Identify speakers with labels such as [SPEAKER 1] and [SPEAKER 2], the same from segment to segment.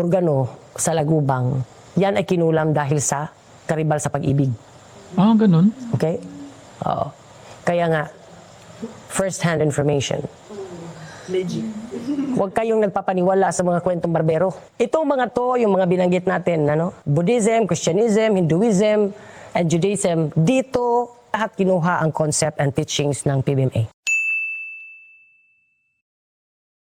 [SPEAKER 1] organo sa lagubang, yan ay kinulam dahil sa karibal sa pag-ibig.
[SPEAKER 2] Ah, ganun?
[SPEAKER 1] Okay? Oo. Kaya nga, first-hand information. Legit. Huwag kayong nagpapaniwala sa mga kwentong barbero. Itong mga to, yung mga binanggit natin, Buddhism, Christianism, Hinduism, and Judaism, dito lahat kinuha ang concept and teachings ng PBMA.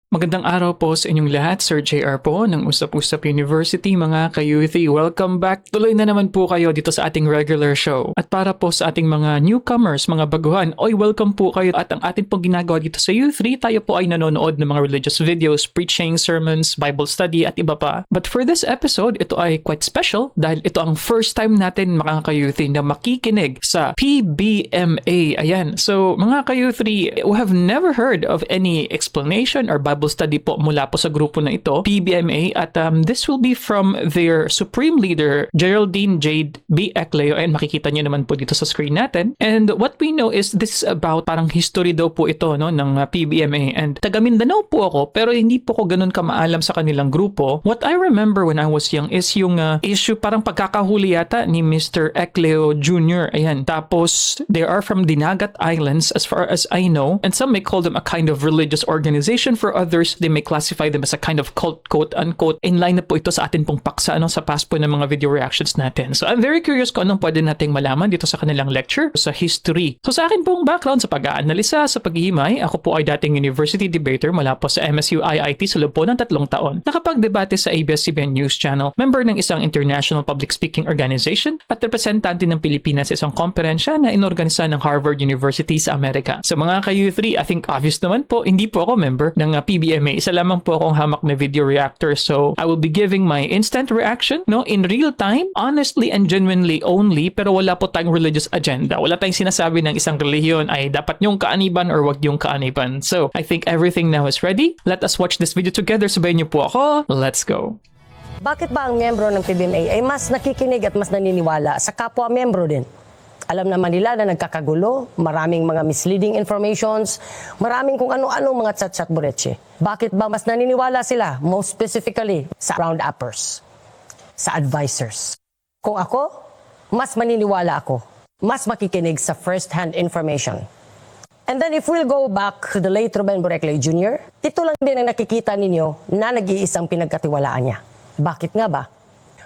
[SPEAKER 2] Magandang araw po sa inyong lahat. Sir JR po ng Usap Usap University, mga ka-youthy. Welcome back. Tuloy na naman po kayo dito sa ating regular show. At para po sa ating mga newcomers, mga baguhan, welcome po kayo. At ang atin pong ginagawa dito sa U3, tayo po ay nanonood ng mga religious videos, preaching, sermons, Bible study at iba pa. But for this episode, ito ay quite special dahil ito ang first time natin, mga ka-youthy, na makikinig sa PBMA. Ayan. So, mga ka-youthy, we have never heard of any explanation or Bible study po mula po sa grupo na ito, PBMA, at this will be from their Supreme Leader Jade Ecleo, and makikita nyo naman po dito sa screen natin. And what we know is this is about parang history daw po ito ng PBMA, and taga Mindanao po ako pero hindi po ko ganun kamaalam sa kanilang grupo. What I remember when I was young is yung issue parang pagkakahuli yata ni Mr. Ecleo Jr. Ayan. Tapos they are from Dinagat Islands as far as I know, and some may call them a kind of religious organization. For others, they may classify them as a kind of cult, quote unquote. In line na po ito sa atin pong paksa sa past po ng mga video reactions natin. So I'm very curious kung anong pwede nating malaman dito sa kanilang lecture sa history. So sa akin pong background sa pag-aanalisa, sa paghihimay, ako po ay dating university debater mula po sa MSU-IIT sa loob po ng 3 taon. Nakapag-debate sa ABS-CBN News Channel, member ng isang international public speaking organization at representante ng Pilipinas sa isang komperensya na inorganisa ng Harvard University sa Amerika. So mga ka-U3, I think obvious naman po, hindi po ako member ng PBMA. Isa lamang po akong hamak na video reactor. So I will be giving my instant reaction in real time, honestly and genuinely only, pero wala po tayong religious agenda. Wala tayong sinasabi ng isang relihiyon ay dapat yung kaaniban or wag yung kaaniban. So I think everything now is ready. Let us watch this video together. Sabayin niyo po ako. Let's go.
[SPEAKER 1] Bakit ba ang membro ng PBMA ay mas nakikinig at mas naniniwala sa kapwa-membro din? Alam naman nila na nagkakagulo, maraming mga misleading informations, maraming kung ano-ano mga chat-chat buretche. Bakit ba mas naniniwala sila? Most specifically, sa round-uppers, sa advisors. Kung ako, mas maniniwala ako. Mas makikinig sa first-hand information. And then if we'll go back to the late Ruben Ecleo Jr., ito lang din ang nakikita ninyo na nag-iisang pinagkatiwalaan niya. Bakit nga ba?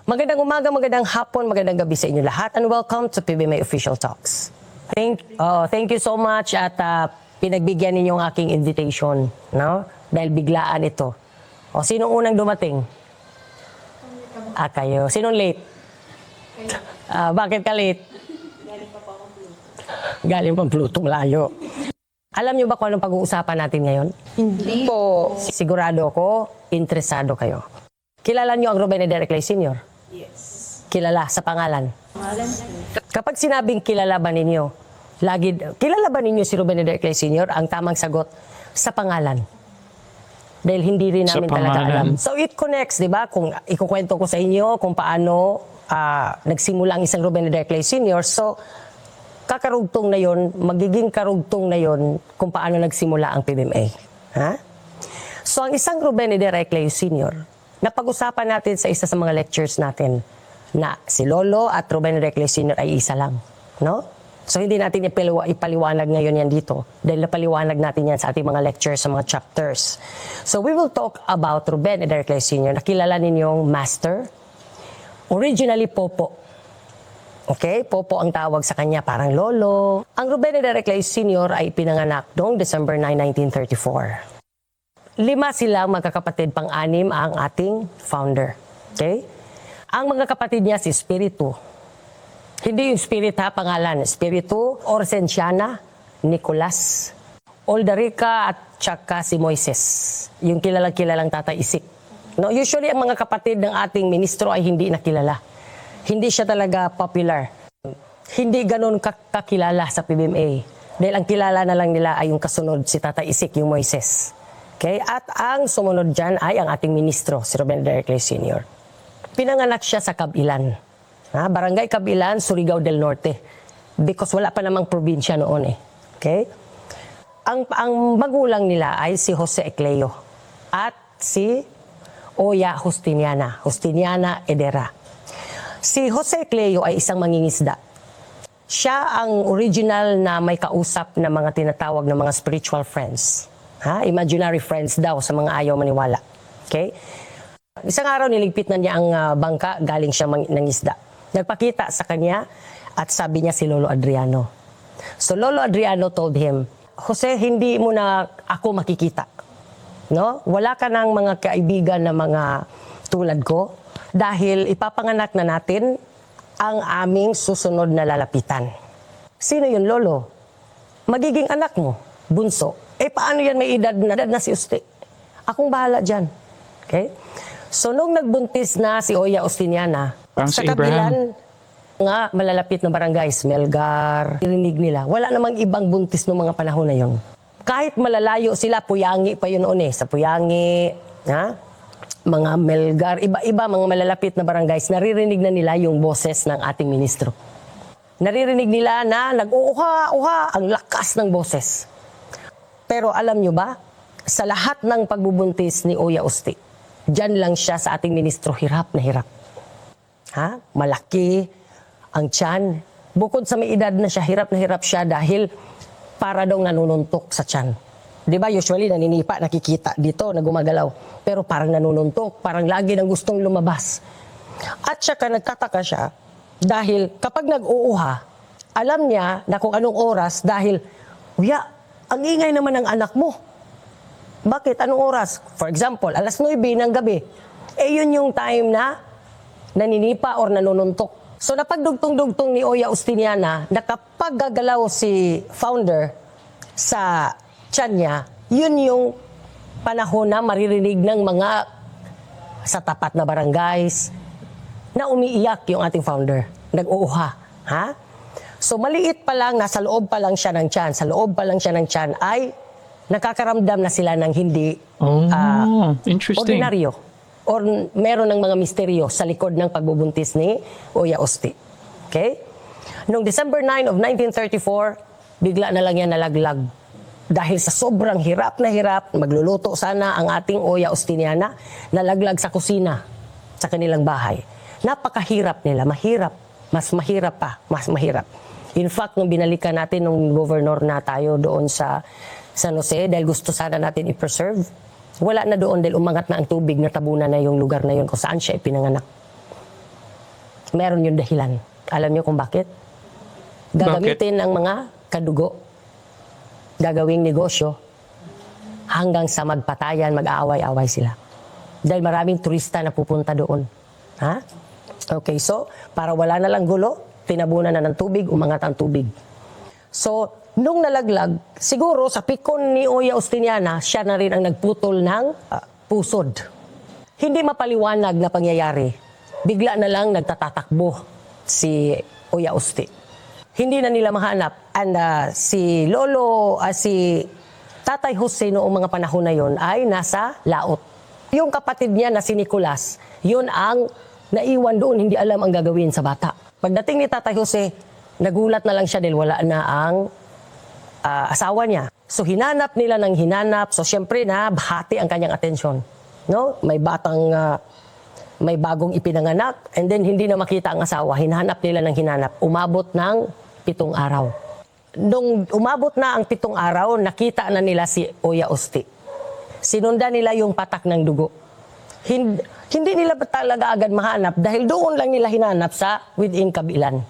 [SPEAKER 1] Magandang umaga, magandang hapon, magandang gabi sa inyo lahat, and welcome to PBMA Official Talks. Thank you so much at pinagbigyan ninyo ang aking invitation, dahil biglaan ito. Sino unang dumating? Kayo. Sinong late? Bakit ka late? Galing pang Pluto, malayo. Alam niyo ba kung anong pag-uusapan natin ngayon?
[SPEAKER 3] Hindi po.
[SPEAKER 1] Sigurado ako, interesado kayo. Kilala niyo ang Ruben Ecleo Sr.?
[SPEAKER 3] Yes.
[SPEAKER 1] Kilala sa pangalan?
[SPEAKER 3] Pangalan?
[SPEAKER 1] Kapag sinabing kilala ba ninyo, kilala ba ninyo si Ruben Ecleo Sr.? Ang tamang sagot, sa pangalan. Dahil hindi rin namin talaga alam. So it connects, di ba? Kung ikukwento ko sa inyo kung paano nagsimula ang isang Ruben Ecleo Sr. So, kakarugtong na yon, magiging karugtong na yon kung paano nagsimula ang PBMA. Ha? So ang isang Ruben Ecleo Sr., napag-usapan natin sa isa sa mga lectures natin na si Lolo at Ruben Ecleo Sr. ay isa lang. No? So hindi natin ipaliwanag ngayon yan dito dahil napaliwanag natin yan sa ating mga lectures, sa mga chapters. So we will talk about Ruben Ecleo Sr. Nakilala ninyong master. Originally, Popo. Okay? Popo ang tawag sa kanya, parang Lolo. Ang Ruben Ecleo Sr. ay pinanganak noong December 9, 1934. 5 silang magkakapatid, pang-anim ang ating founder. Okay? Ang mga kapatid niya si Espiritu. Hindi yung Spirit pangalan. Espiritu, Orsenciana, Nicolas, Oldarica at tsaka si Moises. Yung kilalang Tatay Isik. Usually ang mga kapatid ng ating ministro ay hindi nakilala. Hindi siya talaga popular. Hindi ganun kakilala sa PBMA. Dahil ang kilala na lang nila ay yung kasunod si Tatay Isik, yung Moises. Okay? At ang sumunod dyan ay ang ating ministro, si Ruben Ecleo Sr. Pinanganak siya sa Cabilan. Barangay Cabilan, Surigao del Norte. Because wala pa namang probinsya noon eh. Okay? Ang magulang nila ay si Jose Ecleo at si Oya Justiniana Edera. Si Jose Ecleo ay isang mangingisda. Siya ang original na may kausap na mga tinatawag na mga spiritual friends. Imaginary friends daw sa mga ayaw maniwala. Okay? Isang araw niligpit na niya ang bangka, galing siya ng isda. Nagpakita sa kanya at sabi niya si Lolo Adriano. So Lolo Adriano told him, Jose, hindi mo na ako makikita. No? Wala ka ng mga kaibigan na mga tulad ko dahil ipapanganak na natin ang aming susunod na lalapitan. Sino yun, Lolo? Magiging anak mo, bunso. Paano yan may edad na si Usti? Akong bahala dyan. Okay? So, nung nagbuntis na si Oya Justiniana, sa kabilan nga malalapit na barangays, Melgar, irinig nila, wala namang ibang buntis ng mga panahon na yon. Kahit malalayo sila, Puyangi pa yun noon Sa Puyangi, mga Melgar, iba-iba mga malalapit na barangays, naririnig na nila yung boses ng ating ministro. Naririnig nila na nag-uuha-uha ang lakas ng boses. Pero alam nyo ba, sa lahat ng pagbubuntis ni Oya Usti, dyan lang siya sa ating ministro, hirap na hirap. Malaki ang tiyan. Bukod sa may edad na siya, hirap na hirap siya dahil para daw nanununtok sa tiyan. Di ba usually naninipa, nakikita dito na gumagalaw. Pero parang nanununtok, parang lagi nang gustong lumabas. At saka nagtataka siya dahil kapag nag-uuha, alam niya na kung anong oras dahil, Uya, ang ingay naman ng anak mo. Bakit? Anong oras? For example, 9:00 ng gabi. Yun yung time na naninipa or nanununtok. So napagdugtong-dugtong ni Oya Justiniana na kapag gagalaw si founder sa tiyan niya, yun yung panahon na maririnig ng mga sa tapat na barangays na umiiyak yung ating founder. Nag-uuha. So maliit pa lang, nasa loob pa lang siya ng tiyan, sa loob pa lang siya ng tiyan ay nakakaramdam na sila ng hindi
[SPEAKER 2] interesting.
[SPEAKER 1] ordinaryo. Or meron ng mga misteryo sa likod ng pagbubuntis ni Oya Usti. Okay? Noong December 9 of 1934, bigla na lang yan nalaglag. Dahil sa sobrang hirap na hirap, magluluto sana ang ating Oya Justiniana, nalaglag sa kusina sa kanilang bahay. Napakahirap nila, mahirap. Mas mahirap. In fact, nung binalikan natin nung governor na tayo doon sa San Jose, dahil gusto sana natin i-preserve, wala na doon dahil umangat na ang tubig, natabunan na yung lugar na yun kung saan siya ipinanganak. Meron yung dahilan. Alam niyo kung bakit? Gagamitin ang mga kadugo, gagawing negosyo, hanggang sa magpatayan, mag-aaway-aaway sila. Dahil maraming turista na pupunta doon. Okay, so, para wala na lang gulo, tinabunan na ng tubig, umangat ang tubig. So, nung nalaglag, siguro sa pikon ni Oya Justiniana, siya na rin ang nagputol ng pusod. Hindi mapaliwanag na pangyayari. Bigla na lang nagtatatakbo si Oya Usti. Hindi na nila mahanap. And si Tatay Jose noong mga panahon na yon ay nasa laot. Yung kapatid niya na si Nicolas, yun ang naiwan doon, hindi alam ang gagawin sa bata. Pagdating ni Tatay Jose, nagulat na lang siya dahil wala na ang asawa niya. So hinanap nila ng hinanap. So syempre na bahati ang kanyang atensyon. No? May bagong ipinanganak and then hindi na makita ang asawa. Hinanap nila ng hinanap. Umabot ng 7 araw. Nung umabot na ang 7 araw, nakita na nila si Oya Usti. Sinundan nila yung patak ng dugo. Hindi nila talaga agad mahanap dahil doon lang nila hinanap sa within Kabilan.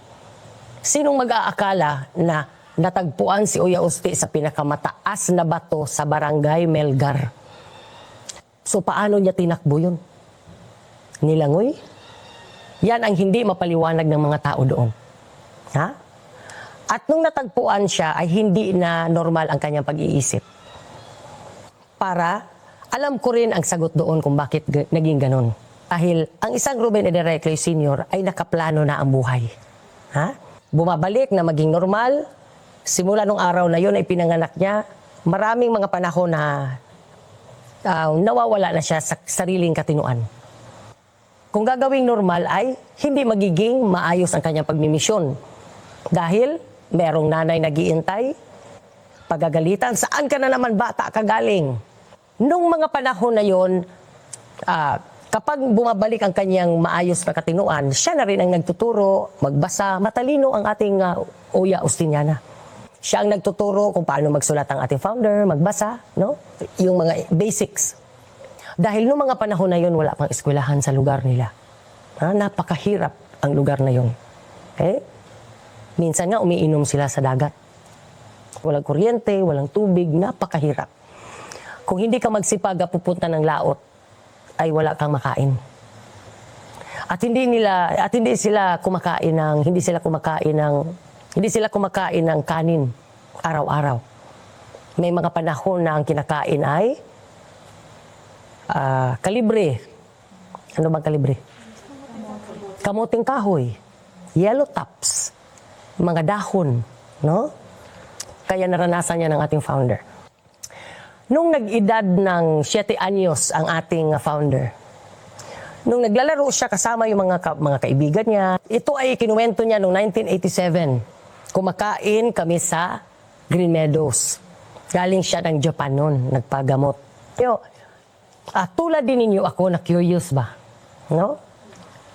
[SPEAKER 1] Sinong mag-aakala na natagpuan si Oya Usti sa pinakamataas na bato sa barangay Melgar? So paano niya tinakbo yun? Nilangoy? Yan ang hindi mapaliwanag ng mga tao doon. At nung natagpuan siya ay hindi na normal ang kanyang pag-iisip. Para alam ko rin ang sagot doon kung bakit naging ganon. Dahil ang isang Ruben Ecleo Sr. ay nakaplano na ang buhay. Bumabalik na maging normal. Simula nung araw na yun ay pinanganak niya. Maraming mga panahon na nawawala na siya sa sariling katinuan. Kung gagawing normal ay hindi magiging maayos ang kanyang pagmimisyon. Dahil merong nanay nag-iintay, pagagalitan, saan ka na naman bata ka galing? Nung mga panahon na yun, Kapag bumabalik ang kanyang maayos na katinuan, siya na rin ang nagtuturo, magbasa, matalino ang ating Oya Ustiniana. Siya ang nagtuturo kung paano magsulat ang ating founder, magbasa, no? Yung mga basics. Dahil noong mga panahon na yun, wala pang eskwelahan sa lugar nila. Napakahirap ang lugar na yun. Okay? Minsan nga umiinom sila sa dagat. Walang kuryente, walang tubig, napakahirap. Kung hindi ka magsipag pupunta ng laot, ay wala kang makain. At hindi sila kumakain ng kanin araw-araw. May mga panahon na ang kinakain ay kalibre. Ano bang kalibre? Kamuting kahoy, yellow tops, mga dahon, no? Kaya naranasan niya ng ating founder. Nung nag-edad ng 7 anyos ang ating founder, nung naglalaro siya kasama yung mga kaibigan niya, ito ay kinuwento niya noong 1987. Kumakain kami sa Green Meadows. Galing siya ng Japan noon, nagpagamot. Tulad din ninyo ako, na curious ba? No?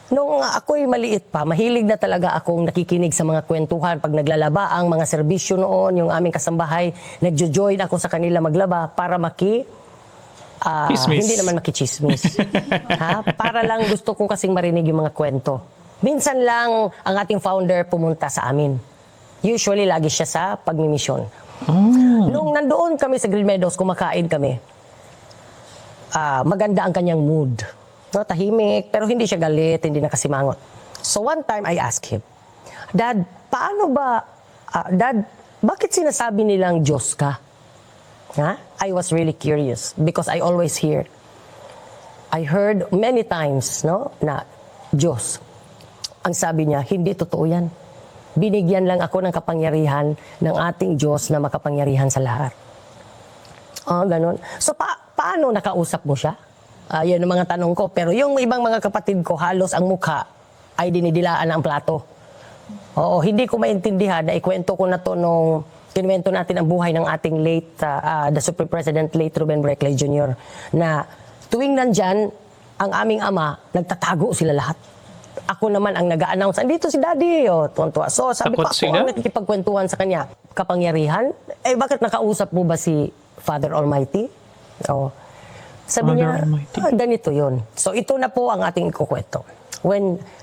[SPEAKER 1] Nung ako'y maliit pa, mahilig na talaga akong nakikinig sa mga kwentuhan. Pag naglalaba ang mga serbisyo noon, yung aming kasambahay, nagjo-join ako sa kanila maglaba para hindi naman makichismis. Para lang gusto ko kasing marinig yung mga kwento. Minsan lang ang ating founder pumunta sa amin. Usually, lagi siya sa pagmimisyon. Nung nandoon kami sa Green Meadows, kumakain kami, maganda ang kanyang mood. No, tahimik, pero hindi siya galit, hindi nakasimangot. So one time I asked him, Dad, bakit sinasabi nilang Diyos ka? I was really curious because I always hear. I heard many times, no, na Diyos. Ang sabi niya, hindi totoo yan. Binigyan lang ako ng kapangyarihan ng ating Diyos na makapangyarihan sa lahat. Ganun. So paano nakausap mo siya? Yan ang mga tanong ko. Pero yung ibang mga kapatid ko, halos ang mukha ay dinidilaan ang plato. Oo, hindi ko maintindihan na ikwento ko na to nung kinuwento natin ang buhay ng ating the Supreme President, late Ruben Ecleo Jr. na tuwing nandyan, ang aming ama, nagtatago sila lahat. Ako naman ang nag-a-announce, andito si Daddy. Tuwan-tuwa. So sabi ko, ako ang nakikipagkwentuhan sa kanya. Kapangyarihan? Bakit nakausap mo ba si Father Almighty? Sabi niya, ganito yun. So ito na po ang ating ikukwento.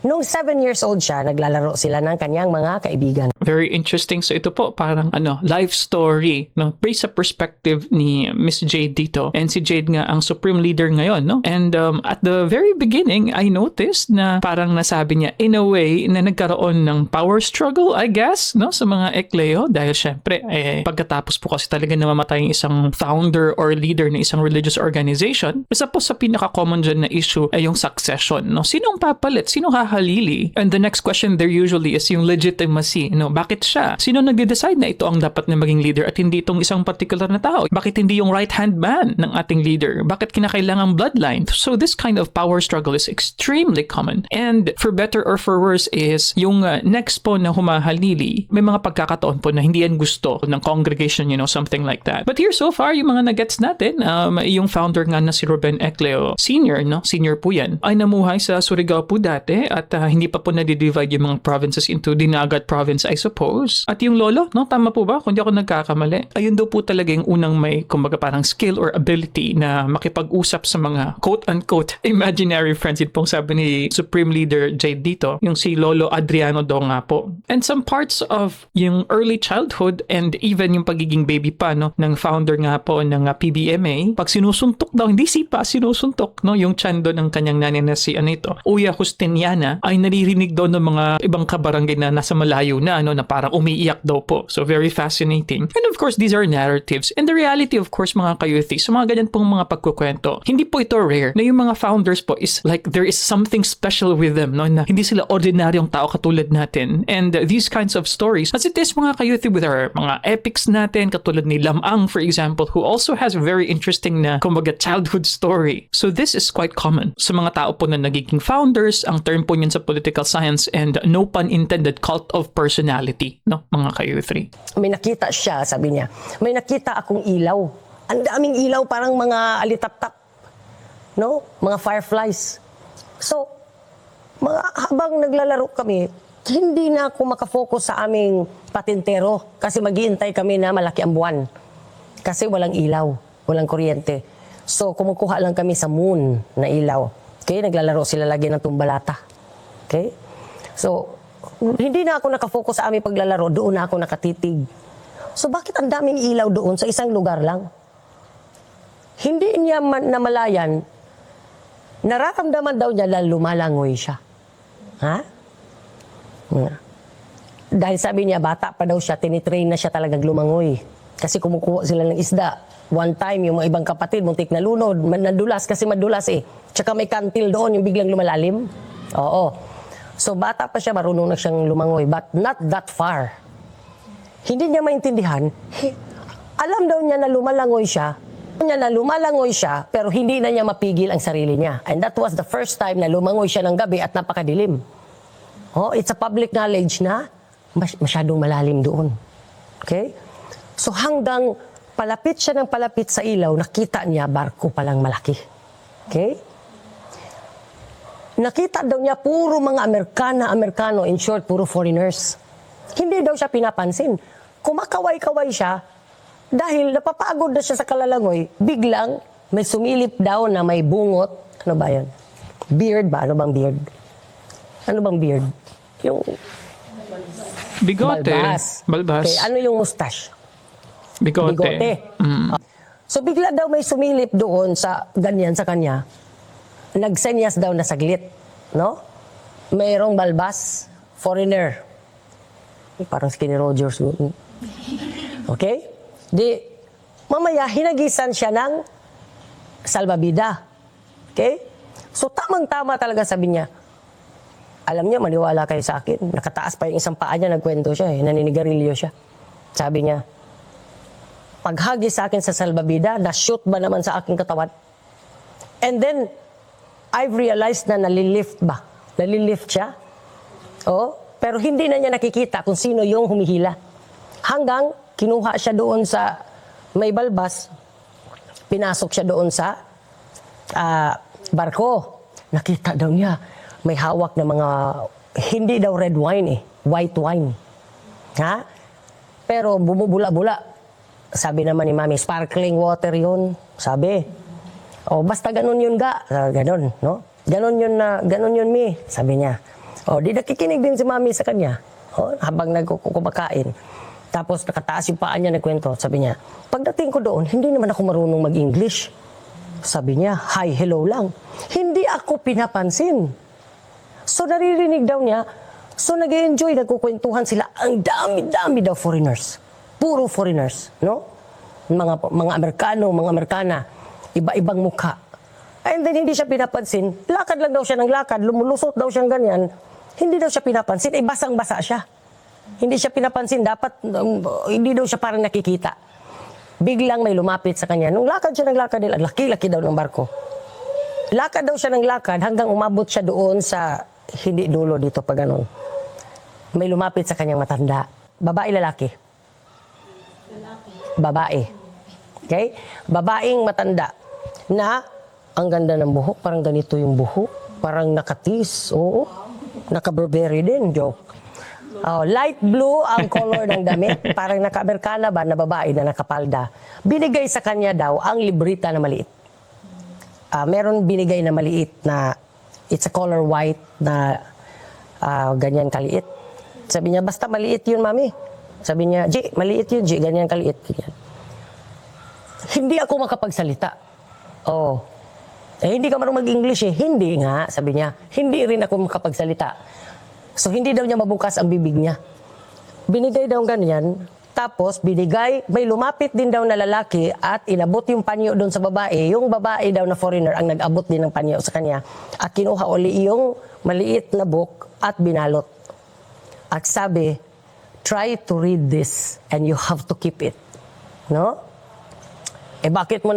[SPEAKER 1] Nung 7 years old siya, naglalaro sila ng kanyang mga kaibigan.
[SPEAKER 2] Very interesting. So ito po parang life story, no? Based sa perspective ni Miss Jade dito. And si Jade nga ang Supreme Leader ngayon, no? And at the very beginning, I noticed na parang nasabi niya in a way na nagkaroon ng power struggle, I guess, no? Sa mga Ecleo. Dahil syempre, pagkatapos po kasi talaga namamatay yung isang founder or leader ng isang religious organization, isa po sa pinaka-common dyan na issue ay yung succession, no? Sinong papalit? Sino hahalili? And the next question there usually is yung legitimacy, no? Bakit siya? Sino nagde-decide na ito ang dapat na maging leader at hindi itong isang particular na tao? Bakit hindi yung right-hand man ng ating leader? Bakit kinakailangang bloodline? So this kind of power struggle is extremely common. And for better or for worse is yung next po na humahalili, may mga pagkakataon po na hindi yan gusto ng congregation, something like that. But here so far, yung mga nagets natin, yung founder nga na si Ruben Ecleo, senior, no? Senior po yan, ay namuhay sa Surigao po dati at hindi pa po na-divide yung mga provinces into dinagat province, I suppose. At yung lolo, no? Tama po ba? Kung di ako nagkakamali. Ayun daw po talaga yung unang may, kumbaga parang skill or ability na makipag-usap sa mga quote-unquote imaginary friends. Yun pong sabi ni Supreme Leader Jade dito, yung si Lolo Adriano daw nga po. And some parts of yung early childhood and even yung pagiging baby pa, no? Ng founder nga po ng PBMA, pag sinusuntok daw, hindi sipa, sinusuntok, no? Yung tiyan doon ng kanyang nanay na si Uya Ustiniana ay naririnig daw ng mga ibang kabarangay na nasa malayo na na parang umiiyak daw po. So very fascinating. And of course, these are narratives. And the reality of course mga kayuthi, so mga ganyan pong mga pagkukwento, hindi po ito rare na yung mga founders po is like there is something special with them, no? Na hindi sila ordinaryong tao katulad natin. And these kinds of stories, as it is mga kayuthi with our mga epics natin, katulad ni Lamang for example, who also has a very interesting na kumbaga childhood story. So this is quite common sa mga tao po na nagiging founders. Ang term po niyan sa political science and no pun intended, cult of personality, no, mga kayuthi.
[SPEAKER 1] May nakita siya, sabi niya, may nakita akong ilaw. Ang daming ilaw, parang mga alitap-tap. No? Mga fireflies. So, habang naglalaro kami, hindi na ako makafocus sa aming patintero kasi maghihintay kami na malaki ang buwan. Kasi walang ilaw, walang kuryente. So, kumukuha lang kami sa moon na ilaw. Okay? Naglalaro sila lagi ng tumbalata. Okay? So, hindi na ako nakafocus sa aming paglalaro, doon na ako nakatitig. So, bakit ang daming ilaw doon sa isang lugar lang? Hindi niya namalayan, nararamdaman daw niya na lumalangoy siya. Ha? Dahil sabi niya, bata pa daw siya, tinitrain na siya talagang lumangoy. Kasi kumukuha sila ng isda. One time, yung mga ibang kapatid, muntik na lunod, nadulas kasi madulas eh. Tsaka may kantil doon, yung biglang lumalalim. Oo. So bata pa siya, marunong na siyang lumangoy, but not that far. Hindi niya maintindihan, alam daw niya na lumalangoy siya, pero hindi na niya mapigil ang sarili niya. And that was the first time na lumangoy siya ng gabi at napakadilim. Oh, it's a public knowledge na masyadong malalim doon. Okay? So hanggang palapit siya ng palapit sa ilaw, nakita niya barko palang malaki. Okay? Nakita daw niya puro mga Amerikano, in short, puro foreigners. Hindi daw siya pinapansin. Kumakaway-kaway siya dahil napapagod na siya sa kalalangoy, biglang may sumilip daw na may bungot. Ano ba yan? Beard ba? Ano bang beard? Ano bang beard? Yung
[SPEAKER 2] Bigote. Balbas.
[SPEAKER 1] Okay, ano yung mustache?
[SPEAKER 2] Bigote.
[SPEAKER 1] So bigla daw may sumilip doon sa ganyan sa kanya. Nagsenyas daw na saglit, no? Mayroong balbas, foreigner. Parang Skinny Rogers. Okay? Di, mamaya, hinagisan siya ng salbabida. Okay? So, tamang-tama talaga sabi niya. Alam niya, maniwala kayo sa akin. Nakataas pa yung isang paa niya, nagkwento siya, naninigarilyo siya. Sabi niya, paghagis sa akin sa salbabida, na-shoot ba naman sa aking katawan? And then, I've realized na nalilift ba? Nalilift siya. Oh, pero hindi na niya nakikita kung sino yung humihila. Hanggang kinuha siya doon sa may balbas, pinasok siya doon sa barko. Nakita daw niya, may hawak na mga, hindi daw red wine eh, white wine. Ha? Pero bumubula-bula. Sabi naman ni Mami, sparkling water yun. Sabi. O, basta ganun yun ga. Ganun, no? Ganun yun, Mi. Sabi niya. O, di nakikinig din si Mami sa kanya. O, habang nagkukumakain. Tapos nakataas yung paa niya, nagkwento. Sabi niya, pagdating ko doon, hindi naman ako marunong mag-English. Sabi niya, hi, hello lang. Hindi ako pinapansin. So, naririnig daw niya. So, nag-enjoy, nagkukwentuhan sila. Ang dami-dami daw foreigners. Puro foreigners, no? Mga Amerikano, mga Amerikana. Iba-ibang mukha. And then hindi siya pinapansin, lakad lang daw siya ng lakad, lumulusot daw siyang ganyan, hindi daw siya pinapansin, basang-basa siya. Hindi siya pinapansin, dapat, hindi daw siya parang nakikita. Biglang may lumapit sa kanya. Nung lakad siya ng lakad nila, laki-laki daw ng barko. Lakad daw siya ng lakad hanggang umabot siya doon sa, hindi dulo dito pa ganun. May lumapit sa kanyang matanda. Babae, lalaki? Babae. Okay? Babaeng matanda. Na ang ganda ng buhok, parang ganito yung buhok, parang nakatis, oo, naka-Burberry din, joke. Light blue ang color ng damit, parang naka-Amerikana ba na babae na nakapalda. Binigay sa kanya daw ang librita na maliit. Meron binigay na maliit na it's a color white na ganyan kaliit. Sabi niya, basta maliit yun, Mami. Sabi niya, G, maliit yun, G, ganyan kaliit. Ganyan. Hindi ako makapagsalita. Oh. Hindi ka marunong mag-English eh. Hindi nga, sabi niya. Hindi rin ako makapagsalita. So, hindi daw niya mabukas ang bibig niya. Binigay daw ganyan. Tapos, may lumapit din daw na lalaki at inabot yung panyo doon sa babae. Yung babae daw na foreigner ang nag-abot din ng panyo sa kanya. At kinuha uli yung maliit na book at binalot. At sabi, try to read this and you have to keep it. No? Bakit mo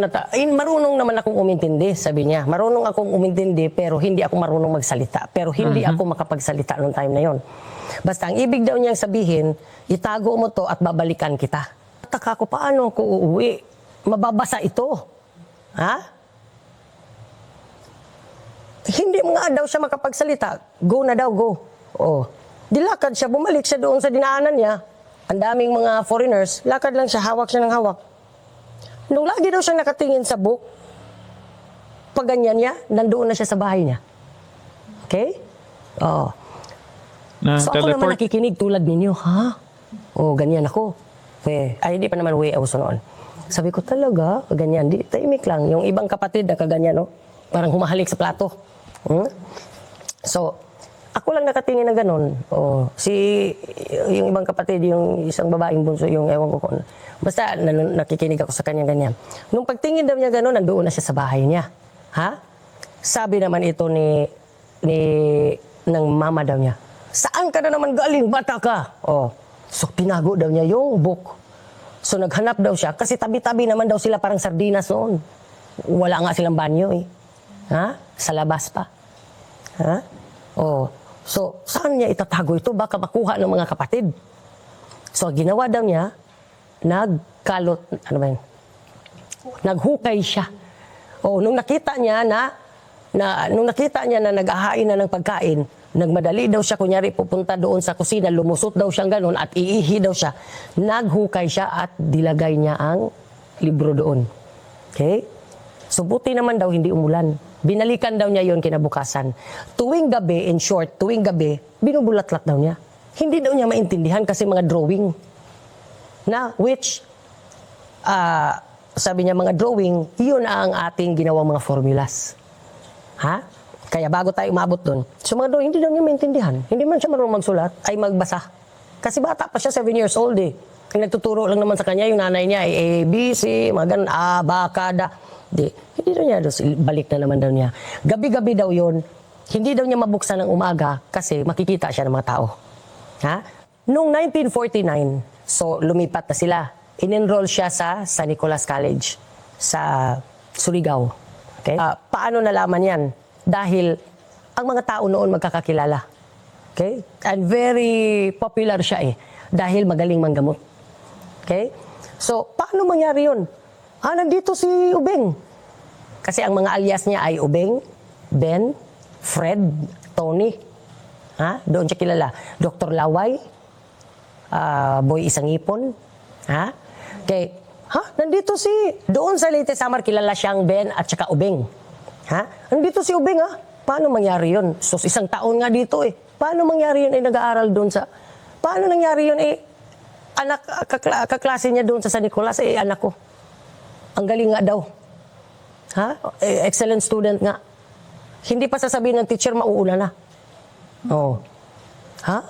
[SPEAKER 1] marunong naman akong umintindi, sabi niya. Marunong akong umintindi, pero hindi ako marunong magsalita. Pero hindi ako makapagsalita noong time na yon. Basta ang ibig daw niyang sabihin, itago mo to at babalikan kita. Taka ko, paano ako uuwi? Mababasa ito. Ha? Hindi nga daw siya makapagsalita. Go na daw, go. Oh. Dilakad siya, bumalik siya doon sa dinaanan niya. Ang daming mga foreigners, lakad lang siya, hawak siya ng hawak. Nung lagi daw siya nakatingin sa book, pag ganyan niya, nandoon na siya sa bahay niya. Okay? Oh. So ako naman nakikinig tulad ninyo, ha? Oh, ganyan ako. Ay, hindi pa naman way auso noon. Sabi ko talaga, ganyan, di, tahimik lang. Yung ibang kapatid na kaganyan, no? Parang humahalik sa plato. So, ako lang nakatingin na ganun. Oh, yung ibang kapatid, yung isang babaeng bunso, yung ewan ko kung. Basta nakikinig ako sa kanya ganyan. Nung pagtingin daw niya ganun, nandoon na siya sa bahay niya. Ha? Sabi naman ito ng mama daw niya, saan ka na naman galing? Bata ka. Oh. So, pinago daw niya yung book. So, naghanap daw siya. Kasi tabi-tabi naman daw sila parang sardinas noon. Wala nga silang banyo eh. Ha? Sa labas pa. Ha? Oh. So, saan niya itatago ito? Baka makuha ng mga kapatid. So, ginawa daw niya, nagkalot, ano ba yun? Naghukay siya. Oh, nung nakita niya na nag-ahain na ng pagkain, nagmadali daw siya, kunyari pupunta doon sa kusina, lumusot daw siyang ganun at iihi daw siya. Naghukay siya at dilagay niya ang libro doon. Okay? So, buti naman daw hindi umulan. Binalikan daw niya yon kinabukasan. Tuwing gabi, in short, tuwing gabi, binubulat-lat daw niya. Hindi daw niya maintindihan kasi mga drawing. Na, which, sabi niya mga drawing, yun ang ating ginawang mga formulas. Ha? Kaya bago tayo umabot doon, so mga drawing, hindi daw niya maintindihan. Hindi man siya marunong magsulat, ay magbasa. Kasi bata pa siya, 7 years old eh. Kaya nagtuturo lang naman sa kanya, yung nanay niya ay A, B, C, mga ganun, A, B, K, D. Hindi daw niya, balik na naman daw niya. Gabi-gabi daw yun, hindi daw niya mabuksan ng umaga kasi makikita siya ng mga tao. Ha? Noong 1949, so lumipat na sila. In-enroll siya sa San Nicolas College sa Surigao. Okay? Paano nalaman yan? Dahil ang mga tao noon magkakakilala. Okay? And very popular siya eh. Dahil magaling manggamot. Okay? So, paano mangyari yun? Nandito si Ubeng. Kasi ang mga alias niya ay Ubeng, Ben, Fred, Tony. Ha? Doon siya kilala. Dr. Laway, Boy Isangipon. Ha? Okay. Nandito doon sa Leyte Samar, kilala siyang Ben at saka Ubeng. Ha? Nandito si Ubeng, ha? Paano mangyari yun? So, isang taon nga dito eh. Paano mangyari yun ay nag-aaral doon sa... Paano nangyari yun eh? Kaklase niya doon sa San Nicolas, anak ko. Ang galing nga daw. Ha? Excellent student nga. Hindi pa sasabihin ng teacher, mauuna na. Oh. Ha?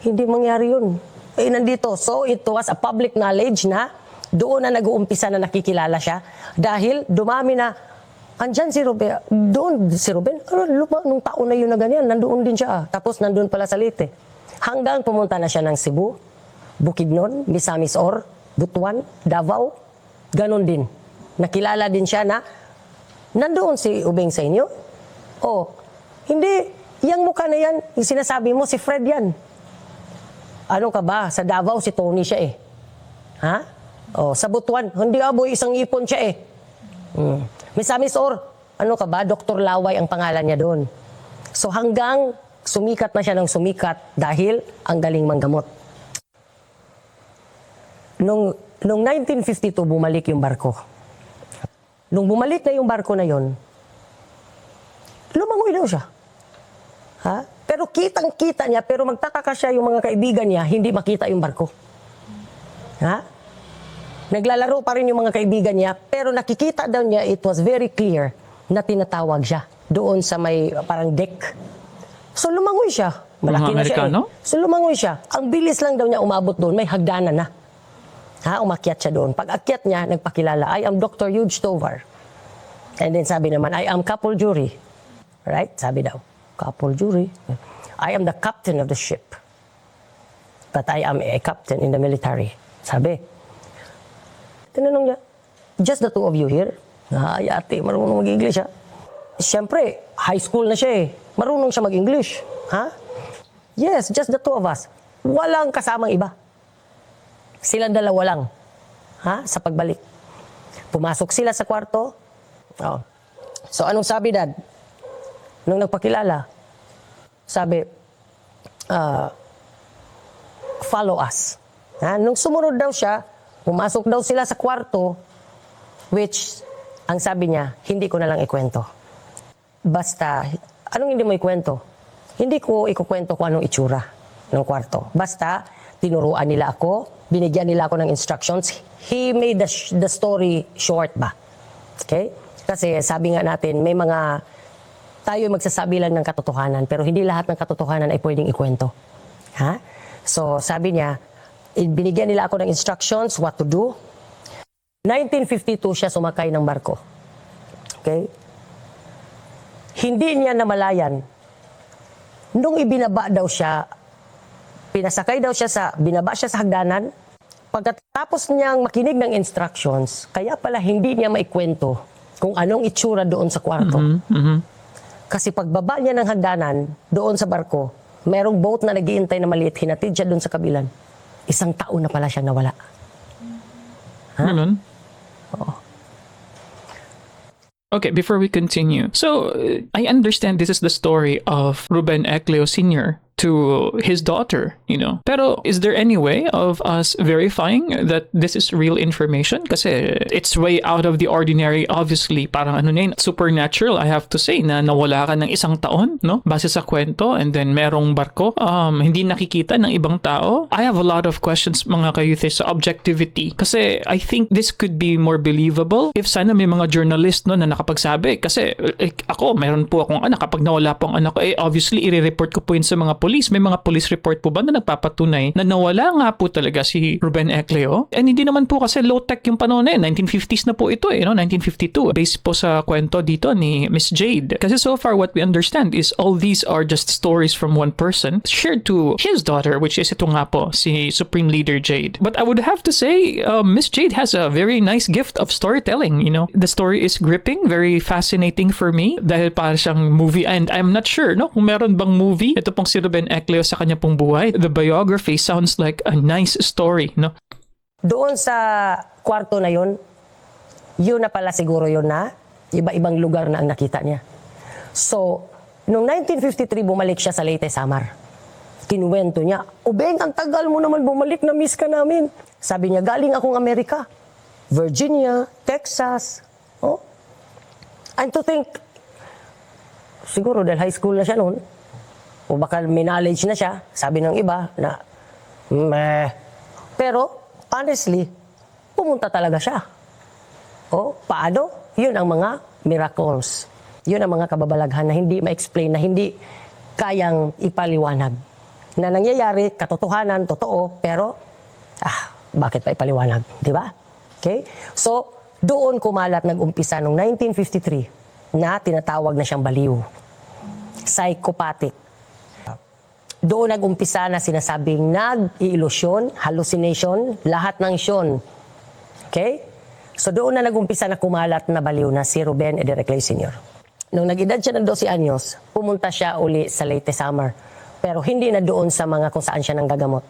[SPEAKER 1] Hindi mangyari yun. Nandito. So, it was a public knowledge na doon na nag-uumpisa na nakikilala siya. Dahil dumami na, andyan si Ruben. Doon si Ruben. Nung taon na yun na ganyan, nandoon din siya. Tapos nandoon pala sa Leyte. Hanggang pumunta na siya ng Cebu, Bukidnon, Misamis Or, Butuan, Davao. Ganon din. Nakilala din siya na nandoon si Ubeng sa inyo. Oh, hindi. Yang mukha na yan, yung sinasabi mo, si Fred yan. Ano ka ba? Sa Davao, si Tony siya eh. Ha? Oh, sa Butuan, hindi aboy, isang ipon siya eh. Misamis Or, ano ka ba? Dr. Laway ang pangalan niya doon. So hanggang sumikat na siya ng sumikat dahil ang galing manggamot. Noong 1952, bumalik yung barko. Nung bumalik na yung barko na yon, lumangoy daw siya. Ha? Pero kitang-kita niya, pero magtataka siya yung mga kaibigan niya, hindi makita yung barko. Ha? Naglalaro pa rin yung mga kaibigan niya, pero nakikita daw niya, it was very clear na tinatawag siya doon sa may parang deck. So lumangoy siya. Malaki na siya eh. So lumangoy siya. Ang bilis lang daw niya umabot doon, may hagdanan na. Ha, umakyat siya doon. Pag akyat niya, nagpakilala, I am Dr. Huge Tovar. And then sabi naman, I am couple jury. Right? Sabi daw, couple jury. I am the captain of the ship. But I am a captain in the military. Sabi. Tinanong niya, just the two of you here? Ay, ate, marunong mag-English ha? Siyempre, high school na siya eh. Marunong siya mag-English. Ha? Yes, just the two of us. Walang kasamang iba. Silang dalawa lang. Ha? Sa pagbalik. Pumasok sila sa kwarto. Oh. So, anong sabi, Dad? nung nagpakilala, sabi, follow us. Nung sumunod daw siya, pumasok daw sila sa kwarto, which, ang sabi niya, hindi ko na lang ikwento. Basta, anong hindi mo ikwento? Hindi ko ikukwento kung anong itsura ng kwarto. Basta, tinuruan nila ako, binigyan nila ako ng instructions. He made the story short ba? Okay? Kasi sabi nga natin, may mga tayo magsasabi lang ng katotohanan, pero hindi lahat ng katotohanan ay pwedeng ikwento. Ha? So, sabi niya, binigyan nila ako ng instructions, what to do. 1952 siya sumakay ng barko. Okay? Hindi niya namalayan. Nung ibinaba daw siya, binaba siya sa hagdanan. Pagkatapos niyang makinig ng instructions, kaya pala hindi niya maikwento kung anong itsura doon sa kwarto. Kasi pagbaba niya ng hagdanan, doon sa barko, merong boat na nag-iintay na maliit, hinatid siya doon sa kabilan. 1 taon na pala siyang nawala.
[SPEAKER 2] Ganun?
[SPEAKER 1] Oo.
[SPEAKER 2] Okay, before we continue. So, I understand this is the story of Ruben Ecleo Sr. to his daughter, you know. Pero is there any way of us verifying that this is real information? Kasi it's way out of the ordinary, obviously. Parang ano na yun, supernatural, I have to say, na nawala ka ng 1 taon, no? Base sa kwento, and then merong barko, hindi nakikita ng ibang tao. I have a lot of questions, mga kayuthi, sa objectivity. Kasi I think this could be more believable if sana may mga journalist, no, na nakapagsabi. Kasi ako, meron po akong anak. Kapag nawala po ang anak ko, obviously, i-report ko po yun sa mga police. May mga police report po ba na nagpapatunay na nawala nga po talaga si Ruben Ecleo? And hindi naman po kasi low-tech yung panahon na yun. 1950s na po ito, 1952. Based po sa kwento dito ni Miss Jade. Kasi so far what we understand is all these are just stories from one person shared to his daughter, which is ito nga po, si Supreme Leader Jade. But I would have to say, Miss Jade has a very nice gift of storytelling, you know. The story is gripping, very fascinating for me dahil para siyang movie, and I'm not sure, no, kung meron bang movie ito pong si Ruben Ecleo sa kanya pong buhay. The biography sounds like a nice story, no?
[SPEAKER 1] Doon sa kwarto na yun na pala siguro yun na iba-ibang lugar na ang nakita niya. So, noong 1953 bumalik siya sa Leyte, Samar. Kinuwento niya, "Ubeng, ang tagal mo naman bumalik, na miss ka namin." Sabi niya, "Galing akong Amerika. Virginia, Texas." Oh. And to think, siguro dahil high school na siya noon, o baka may knowledge na siya, sabi ng iba na, pero, honestly, pumunta talaga siya. O, paano? Yun ang mga miracles. Yun ang mga kababalaghan na hindi ma-explain, na hindi kayang ipaliwanag. Na nangyayari, katotohanan, totoo, pero, bakit pa ipaliwanag? Di ba? Okay? So, doon kumalat nag-umpisa noong 1953 na tinatawag na siyang baliw. Psychopathic. Doon nag-umpisa na sinasabing nag-iilusyon, hallucination, lahat ng syon. Okay? So doon na nag-umpisa na kumalat na baliw na si Ruben Ecleo Sr. Nung nag-edad siya ng 12 anyos, pumunta siya uli sa Leyte, Samar. Pero hindi na doon sa mga kung saan siya nanggagamot.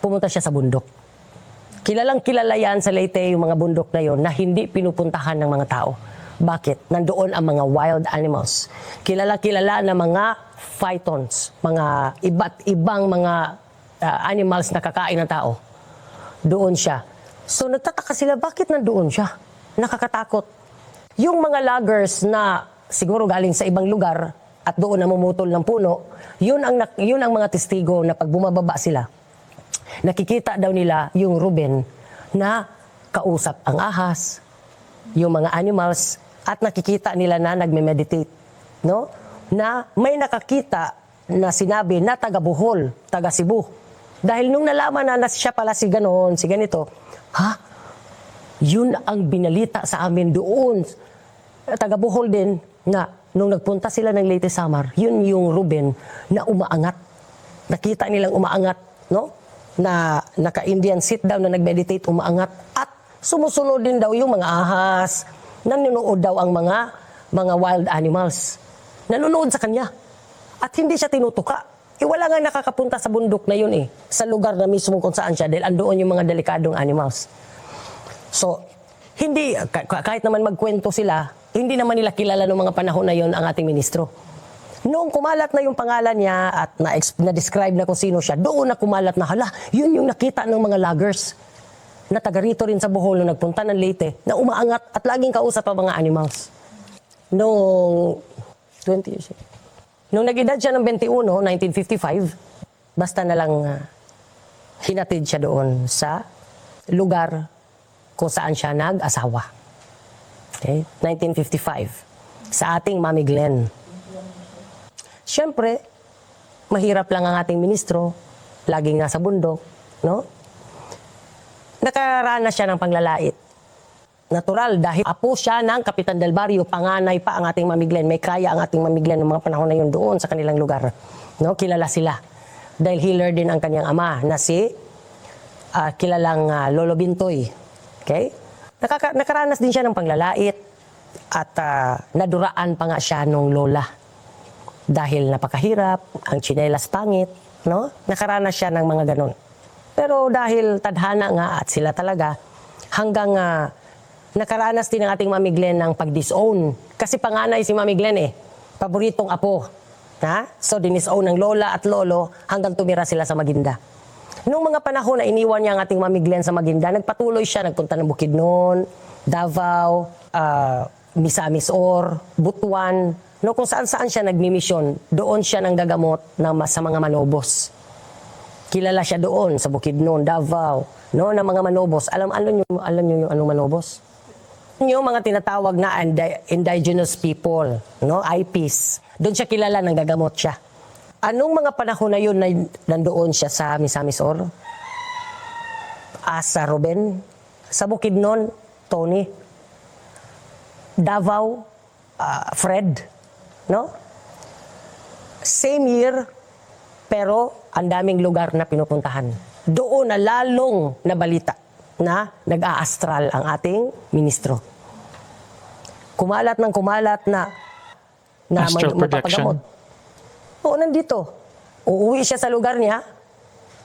[SPEAKER 1] Pumunta siya sa bundok. Kilalang kilala yan sa Leyte, yung mga bundok na yon, na hindi pinupuntahan ng mga tao. Bakit? Nandoon ang mga wild animals. Kilala na mga phytons, mga iba't ibang mga animals na kakain ng tao. Doon siya. So nagtataka sila, bakit nandoon siya? Nakakatakot. Yung mga loggers na siguro galing sa ibang lugar at doon namumutol ng puno, yun ang mga testigo na pag bumababa sila, nakikita daw nila yung Ruben na kausap ang ahas, yung mga animals, at nakikita nila na nagme-meditate, no? Na may nakakita na sinabi na taga Bohol, taga Cebu. Dahil nung nalaman na siya pala si ganoon, si ganito, yun ang binalita sa amin doon. Taga Bohol din, na nung nagpunta sila ng Leyte, Samar, yun yung Ruben na umaangat. Nakita nilang umaangat, no? Na naka-Indian sit down na nag-meditate, umaangat. At sumusunod din daw yung mga ahas, nanonood daw ang mga wild animals. Nanonood sa kanya. At hindi siya tinutuka. Wala nga nakakapunta sa bundok na yun sa lugar na mismo kung saan siya, dahil andoon yung mga delikadong animals. So, hindi, kahit naman magkwento sila, Hindi naman nila kilala noong mga panahon na yon ang ating ministro. Noong kumalat na yung pangalan niya at na-describe na kung sino siya, doon na kumalat na, hala, yun yung nakita ng mga loggers na taga rito rin sa Bohol na nagpunta ng Leyte, na umaangat at laging kausap ang mga animals. Noong 20 years. Nung nag-edad siya ng 21, 1955, basta na lang hinatid siya doon sa lugar kung saan siya nag-asawa. Okay? 1955. Sa ating Mami Glenn. Siyempre, mahirap lang ang ating ministro, laging nasa bundok, no? Nakaranas siya ng panglalait. Natural, dahil apo siya ng Kapitan del Barrio, panganay pa ang ating Mami Glenn. May kaya ang ating Mami Glenn ng mga panahon na yun doon sa kanilang lugar. No? Kilala sila. Dahil healer din ang kanyang ama na si kilalang Lolo Bintoy. Okay? Nakaranas din siya ng panglalait at naduraan pa nga siya nung lola. Dahil napakahirap, ang tsinelas pangit, no? Nakaranas siya ng mga ganon. Pero dahil tadhana nga at sila talaga, hanggang nakaranas din ang ating Mami Glenn ng pag-disown. Kasi panganay si Mami Glenn paboritong apo. Ha? So dinisown ng lola at lolo hanggang tumira sila sa Maguinda. Noong mga panahon na iniwan niya ang ating Mami Glenn sa Maguinda, nagpatuloy siya, nagpunta ng Bukidnon, Davao, Misamis Or, Butuan, no, kung saan-saan siya nagmimisyon, doon siya nang gagamot sa mga manobos. Kilala siya doon sa Bukidnon, Davao, no, na mga manobos. Alam niyo yung anong manobos? Yung mga tinatawag na indigenous people, no, IPs. Doon siya kilala, nang gagamot siya. Anong mga panahon na yun na nandoon siya sa Misamis Or? Sa Ruben, sa Bukidnon, Tony, Davao, Fred, no? Same year, pero ang daming lugar na pinupuntahan. Doon na lalong nabalita na nag-a-astral ang ating ministro. Kumalat ng kumalat na
[SPEAKER 2] astral projection.
[SPEAKER 1] mapapagamot. Oo, nandito. Uuwi siya sa lugar niya.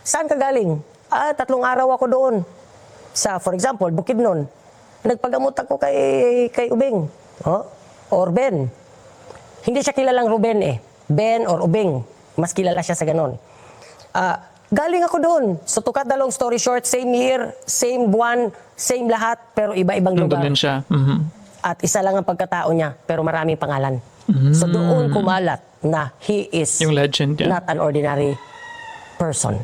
[SPEAKER 1] Saan ka galing? 3 araw ako doon. For example, Bukidnon. Nagpagamot ako kay Ubeng. Or Ben. Hindi siya kilalang Ruben Ben or Ubeng. Mas kilala siya sa ganon. Galing ako doon. So to cut the long story short, same year, same buwan, same lahat, pero iba-ibang lugar.
[SPEAKER 2] Nandun siya. Mm-hmm.
[SPEAKER 1] At isa lang ang pagkatao niya, pero maraming pangalan. So doon kumalat na he is
[SPEAKER 2] yung legend,
[SPEAKER 1] not an ordinary person.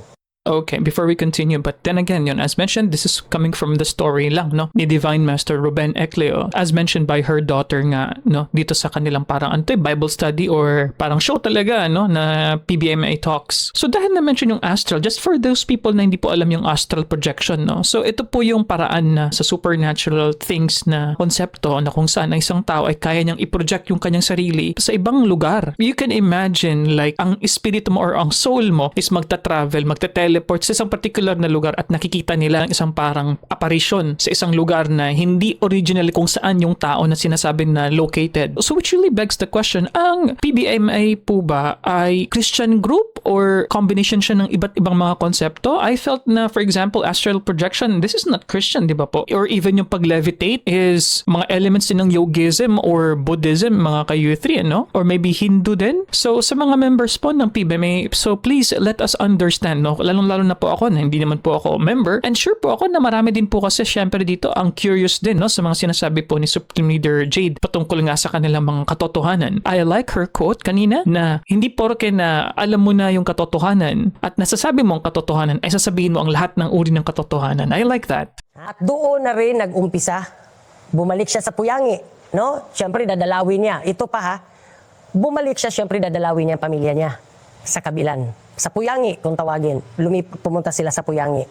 [SPEAKER 2] Okay, before we continue, but then again, yun, as mentioned, this is coming from the story lang, no, ni Divine Master Ruben Ecleo, as mentioned by her daughter nga, no, dito sa kanilang parang Bible study or parang show talaga, no, na PBMA talks. So dahil na-mention yung astral, just for those people na hindi po alam yung astral projection, no, so ito po yung paraan na sa supernatural things na konsepto na kung saan ang isang tao ay kaya niyang i-project yung kanyang sarili sa ibang lugar. You can imagine like ang espiritu mo or ang soul mo is magta-travel, magta-teleport sa isang particular na lugar at nakikita nila ang isang parang apparition sa isang lugar na hindi originally kung saan yung tao na sinasabi na located. So which really begs the question, ang PBMA po ba ay Christian group or combination siya ng iba't ibang mga konsepto? I felt na, for example, astral projection, this is not Christian, di ba po? Or even yung pag-levitate is mga elements din ng yogism or Buddhism, mga ka-U3, no? Or maybe Hindu din. So sa mga members po ng PBMA, so please let us understand, no? Lalo na po ako na hindi naman po ako member. And sure po ako na marami din po kasi syempre dito ang curious din, no, sa mga sinasabi po ni Supreme Leader Jade patungkol nga sa kanilang mga katotohanan. I like her quote kanina na hindi porke na alam mo na yung katotohanan at nasasabi mo ang katotohanan ay sasabihin mo ang lahat ng uri ng katotohanan. I like that.
[SPEAKER 1] At doon na rin nag-umpisa. Bumalik siya sa Puyangi, no? Syempre dadalawin niya. Ito pa ha. Bumalik siya, syempre dadalawin niya ang pamilya niya sa Kabilan. Sa Puyangi, kung tawagin. Pumunta sila sa Puyangi.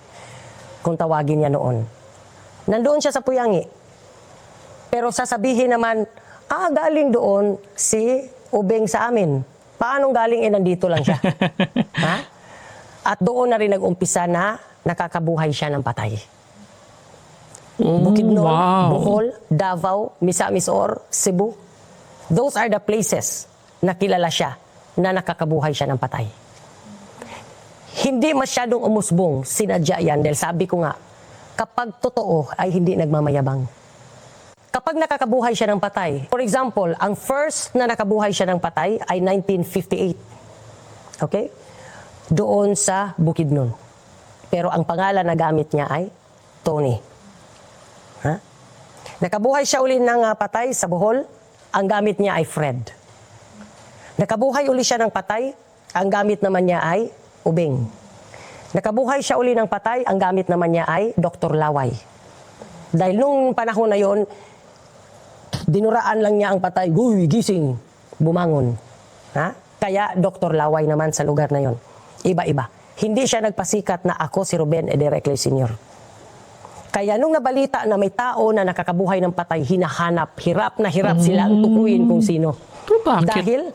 [SPEAKER 1] Kung tawagin niya noon. Nandoon siya sa Puyangi. Pero sasabihin naman, galing doon si Ubeng sa amin. Paano galing nandito lang siya? Ha? At doon na rin nag-umpisa na nakakabuhay siya ng patay. Bukidnon, Bohol, Davao, Misamis Or, Cebu. Those are the places na kilala siya na nakakabuhay siya ng patay. Hindi masyadong umusbong, sinadya yan. Dahil sabi ko nga, kapag totoo ay hindi nagmamayabang. Kapag nakakabuhay siya ng patay, for example, ang first na nakabuhay siya ng patay ay 1958. Okay? Doon sa Bukidnon. Pero ang pangalan na gamit niya ay Tony. Ha? Nakabuhay siya uli ng patay sa Bohol, ang gamit niya ay Fred. Nakabuhay uli siya ng patay, ang gamit naman niya ay Ubeng. Nakabuhay siya uli ng patay, ang gamit naman niya ay Dr. Laway. Dahil nung panahon na yon, dinuraan lang niya ang patay, "Uy, gising!" Bumangon. Ha? Kaya Dr. Laway naman sa lugar na yon. Iba-iba. Hindi siya nagpasikat na ako si Ruben Ecleo Sr. Kaya nung nabalita na may tao na nakakabuhay ng patay, hinahanap, hirap na hirap sila ang tukuyin kung sino.
[SPEAKER 2] Bakit?
[SPEAKER 1] Dahil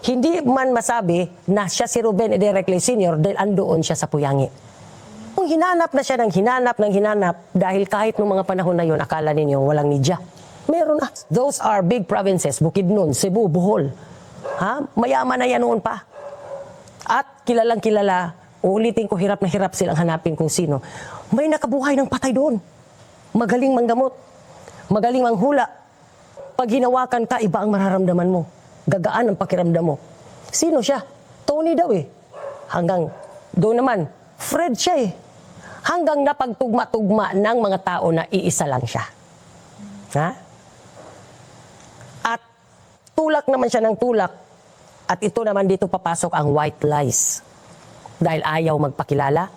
[SPEAKER 1] hindi man masabi na siya si Ruben Ecleo Sr. dahil andoon siya sa Puyangi. Kung hinanap na siya ng hinanap, dahil kahit nung mga panahon na yon, akala ninyo walang media. Meron na. Those are big provinces, Bukidnon, Cebu, Bohol. Ha? Mayaman na yan noon pa. At kilalang kilala, uulitin ko, hirap na hirap silang hanapin kung sino. May nakabuhay ng patay doon. Magaling manggamot. Magaling manghula. Pag hinawakan ka, iba ang mararamdaman mo. Gagaan ang pakiramdam mo. Sino siya? Tony daw eh. Hanggang doon naman, Fred siya eh. Hanggang napagtugma-tugma ng mga tao na iisa lang siya. Ha? At tulak naman siya ng tulak. At ito naman dito papasok ang white lies. Dahil ayaw magpakilala,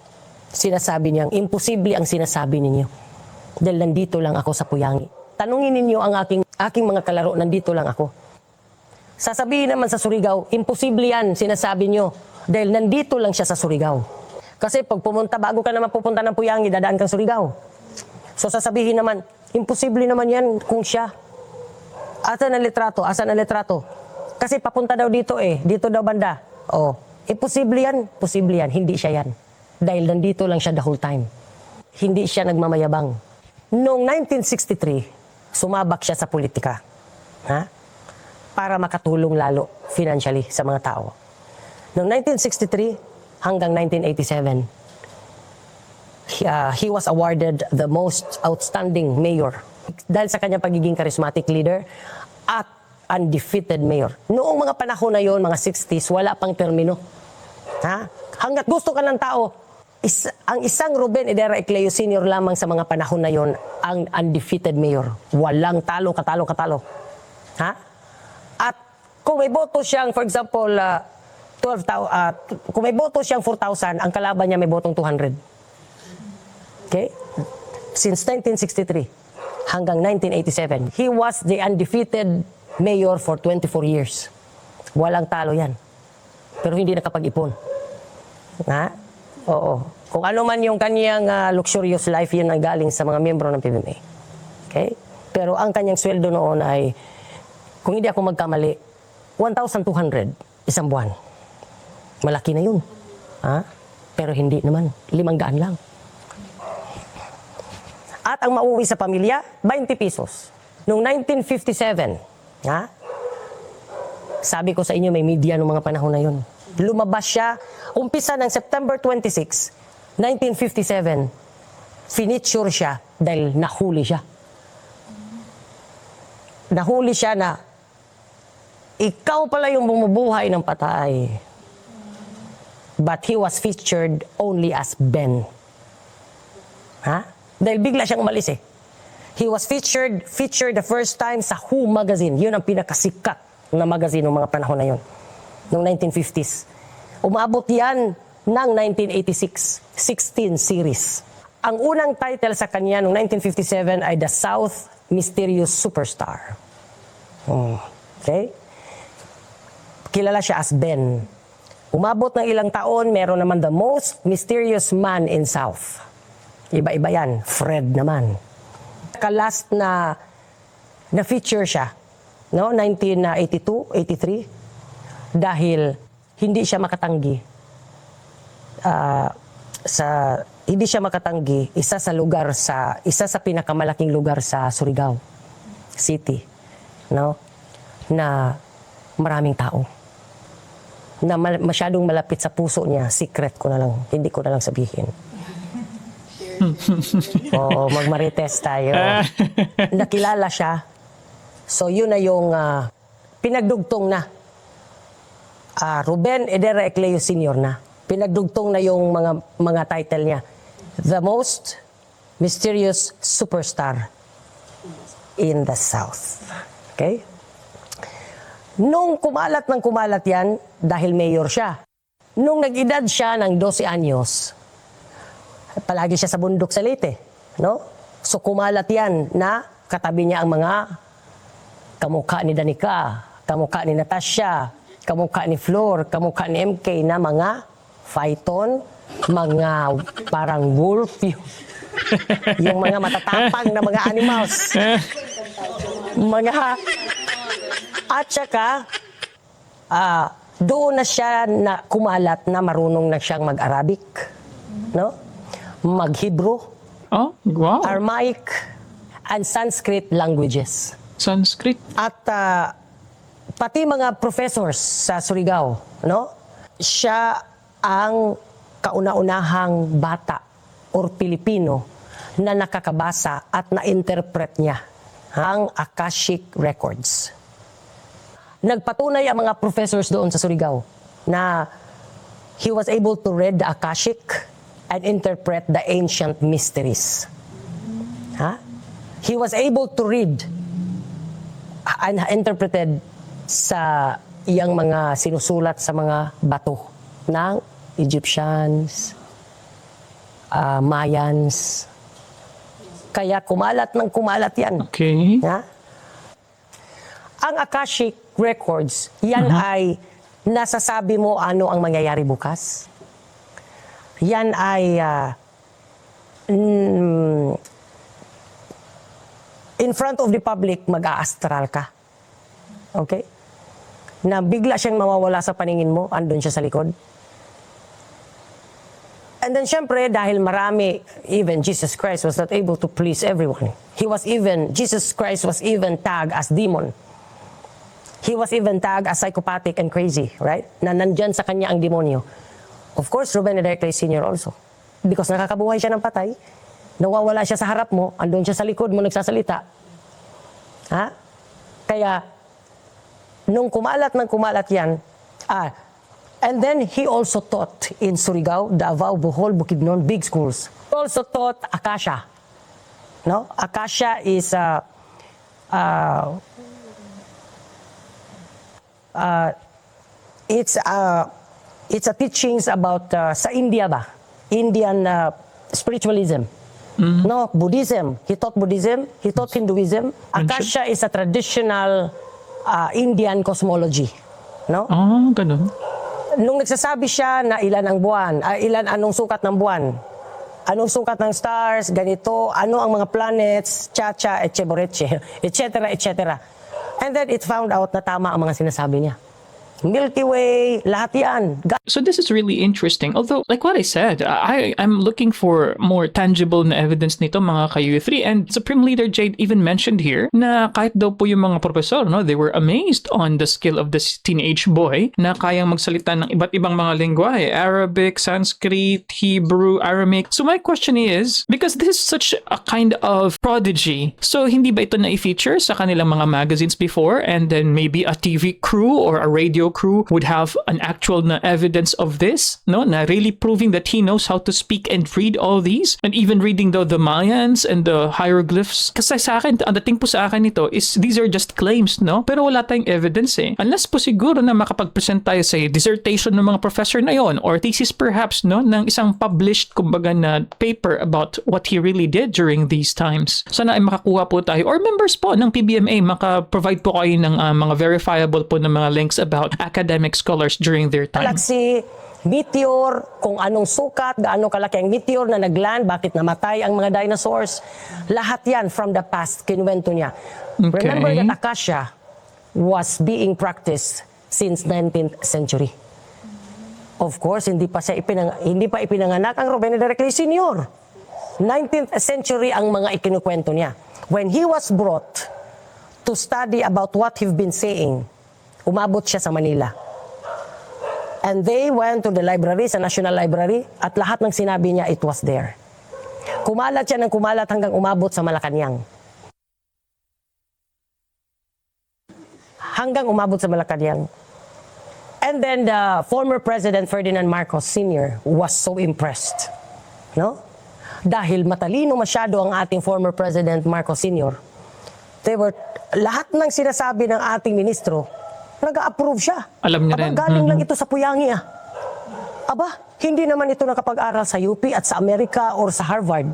[SPEAKER 1] sinasabi niyang imposible ang sinasabi ninyo. Dahil nandito lang ako sa Puyangi. Tanungin ninyo ang aking mga kalaro, nandito lang ako. Sasabihin naman sa Surigao, imposible yan, sinasabi niyo. Dahil nandito lang siya sa Surigao. Kasi pag pumunta, bago ka naman pupunta ng Puyangi, dadaan kang Surigao. So sasabihin naman, imposible naman yan kung siya. Asan ang litrato? Asan ang litrato? Kasi papunta daw dito eh. Dito daw banda. Oh, posible yan? Posible yan. Hindi siya yan. Dahil nandito lang siya the whole time. Hindi siya nagmamayabang. Noong 1963, sumabak siya sa politika. Ha? Para makatulong lalo financially sa mga tao. Noong 1963 hanggang 1987, he was awarded the most outstanding mayor dahil sa kanyang pagiging charismatic leader at undefeated mayor. Noong mga panahon na yon, mga 60s, wala pang termino. Ha? Hanggat gusto ka ng tao, ang isang Ruben Ecleo Sr. lamang sa mga panahon na yon ang undefeated mayor. Walang talo, katalo. Ha? At kung may boto siyang, for example, 12,000, kung may boto siyang 4,000, ang kalaban niya may botong 200. Okay? Since 1963 hanggang 1987, he was the undefeated mayor for 24 years. Walang talo yan. Pero hindi nakapag-ipon. Ha? Oo. Kung ano man yung kanyang luxurious life, yun ang galing sa mga miyembro ng PBMA. Okay? Pero ang kanyang sweldo noon ay, kung hindi ako magkamali, 1,200 isang buwan. Malaki na yun. Ha? Pero hindi naman. 500 lang. At ang mauwi sa pamilya, 20 pesos. Noong 1957, ha? Sabi ko sa inyo, may media noong mga panahon na yun. Lumabas siya, umpisa ng September 26, 1957, finitsure siya dahil nahuli siya. Nahuli siya na, ikaw pala yung bumubuhay ng patay. But he was featured only as Ben. Ha? Dahil bigla siyang umalis eh. He was featured the first time sa Who magazine. Yun ang pinakasikat na magazine ng mga panahon na yun. Noong 1950s. Umabot yan ng 1986. 16 series. Ang unang title sa kanya noong 1957 ay The South Mysterious Superstar. Okay? Kilala siya as Ben. Umabot ng ilang taon, meron naman The Most Mysterious Man in South. Iba-iba yan. Fred naman. Last na feature siya, no, 1982, 83, dahil hindi siya makatanggi isa sa pinakamalaking lugar sa Surigao City, no, na maraming tao, na masyadong malapit sa puso niya. Secret ko na lang, hindi ko na lang sabihin. Oo, magmarites tayo. Nakilala siya. So yun na yung pinagdugtong na. Ruben Ecleo Sr. na. Pinagdugtong na yung mga title niya. The most mysterious superstar in the South. Okay? Nung kumalat ng kumalat yan, dahil mayor siya. Nung nag-edad siya ng 12 anyos, palagi siya sa bundok sa Leyte. No? So kumalat yan na katabi niya ang mga kamukha ni Danica, kamukha ni Natasha, kamukha ni Flor, kamukha ni MK na mga python, mga parang wolf, yung mga matatapang na mga animals. At saka, doon na siya na kumalat na marunong na siyang mag-Arabic, no? Mag-Hebrew,
[SPEAKER 2] wow.
[SPEAKER 1] Aramaic, and Sanskrit languages.
[SPEAKER 2] Sanskrit.
[SPEAKER 1] At pati mga professors sa Surigao, no? Siya ang kauna-unahang bata or Pilipino na nakakabasa at na-interpret niya ang Akashic Records. Nagpatunay ang mga professors doon sa Surigao na he was able to read the Akashic and interpret the ancient mysteries. He was able to read and interpreted sa iyang mga sinusulat sa mga bato ng Egyptians, Mayans. Kaya kumalat ng kumalat yan.
[SPEAKER 2] Okay.
[SPEAKER 1] Ang Akashic Records, yan ay nasasabi mo ano ang mangyayari bukas. Yan ay in front of the public, mag-a-astral ka. Okay? Na bigla siyang mawawala sa paningin mo, andun siya sa likod. And then syempre, dahil marami, even Jesus Christ was not able to please everyone. Jesus Christ was even tagged as demon. He was even tagged as psychopathic and crazy, right? Na nandyan sa kanya ang demonyo. Of course, Ruben Ecleo Sr. also. Because nakakabuhay siya ng patay, nawawala siya sa harap mo, andun siya sa likod mo nagsasalita. Kaya, nung kumalat ng kumalat yan, and then he also taught in Surigao, Davao, Bohol, Bukidnon, big schools. He also taught Akasha. No? Akasha is it's a teachings about sa India ba? Indian spiritualism. No, Buddhism. He taught Buddhism. He taught Hinduism. Akasha is a traditional Indian cosmology. No?
[SPEAKER 2] Ganun.
[SPEAKER 1] Nung nagsasabi siya na ilan ang buwan, anong sukat ng buwan, anong sukat ng stars, ganito, ano ang mga planets, Chacha, Echeboreche, etc., etc. And then it found out na tama ang mga sinasabi niya. Milky Way, lahat yan.
[SPEAKER 2] So this is really interesting. Although, like what I said, I'm looking for more tangible na evidence nito, mga ka-U3. And Supreme Leader Jade even mentioned here na kahit daw po yung mga professor, no, they were amazed on the skill of this teenage boy na kayang magsalita ng iba't ibang mga lengguwahe, Arabic, Sanskrit, Hebrew, Aramaic. So my question is, because this is such a kind of prodigy, so hindi ba ito na-feature sa kanilang mga magazines before, and then maybe a TV crew or a radio crew would have an actual na evidence of this, no, na really proving that he knows how to speak and read all these, and even reading the Mayans and the hieroglyphs. Kasi sa akin, ang dating po sa akin nito is these are just claims, no, pero wala tayong evidence unless po siguro na makapag-present tayo sa dissertation ng mga professor na yon, or thesis perhaps, no, ng isang published kumbaga na paper about what he really did during these times. Sana ay makakuha po tayo, or members po ng PBMA, maka-provide po kayo ng mga verifiable po ng mga links about academic scholars during their time.
[SPEAKER 1] Galaxy, meteor, kung anong sukat, gaano kalaki ang meteor na nagland, bakit namatay ang mga dinosaurs. Lahat yan from the past, kinuwento niya.
[SPEAKER 2] Okay.
[SPEAKER 1] Remember that Akasha was being practiced since 19th century. Of course, hindi pa ipinanganak ang Ruben Ecleo Sr. 19th century ang mga ikinukwento niya. When he was brought to study about what he've been saying, umabot siya sa Manila. And they went to the library, sa National Library, at lahat ng sinabi niya, it was there. Kumalat siya ng kumalat hanggang umabot sa Malacanang. Hanggang umabot sa Malacanang. And then the former President Ferdinand Marcos Sr. was so impressed. No? Dahil matalino masyado ang ating former President Marcos Sr. Lahat ng sinasabi ng ating ministro, nag-a-approve siya.
[SPEAKER 2] Alam niya rin.
[SPEAKER 1] Galing lang ito sa Puyangi ah. Aba, hindi naman ito nakapag-aral sa UP at sa Amerika or sa Harvard.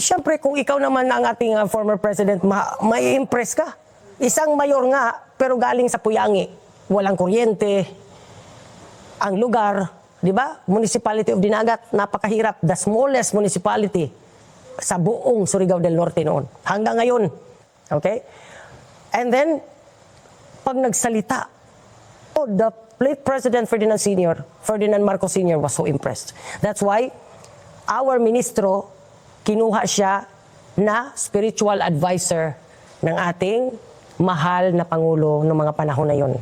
[SPEAKER 1] Siyempre, kung ikaw naman ang ating former president, mai-impress ka. Isang mayor nga, pero galing sa Puyangi. Walang kuryente. Ang lugar, di ba? Municipality of Dinagat, napakahirap. The smallest municipality sa buong Surigao del Norte noon. Hanggang ngayon. Okay? And then, pag nagsalita, the late President Ferdinand Marcos Sr. was so impressed. That's why, our ministro, kinuha siya na spiritual advisor ng ating mahal na Pangulo noong mga panahon na yon.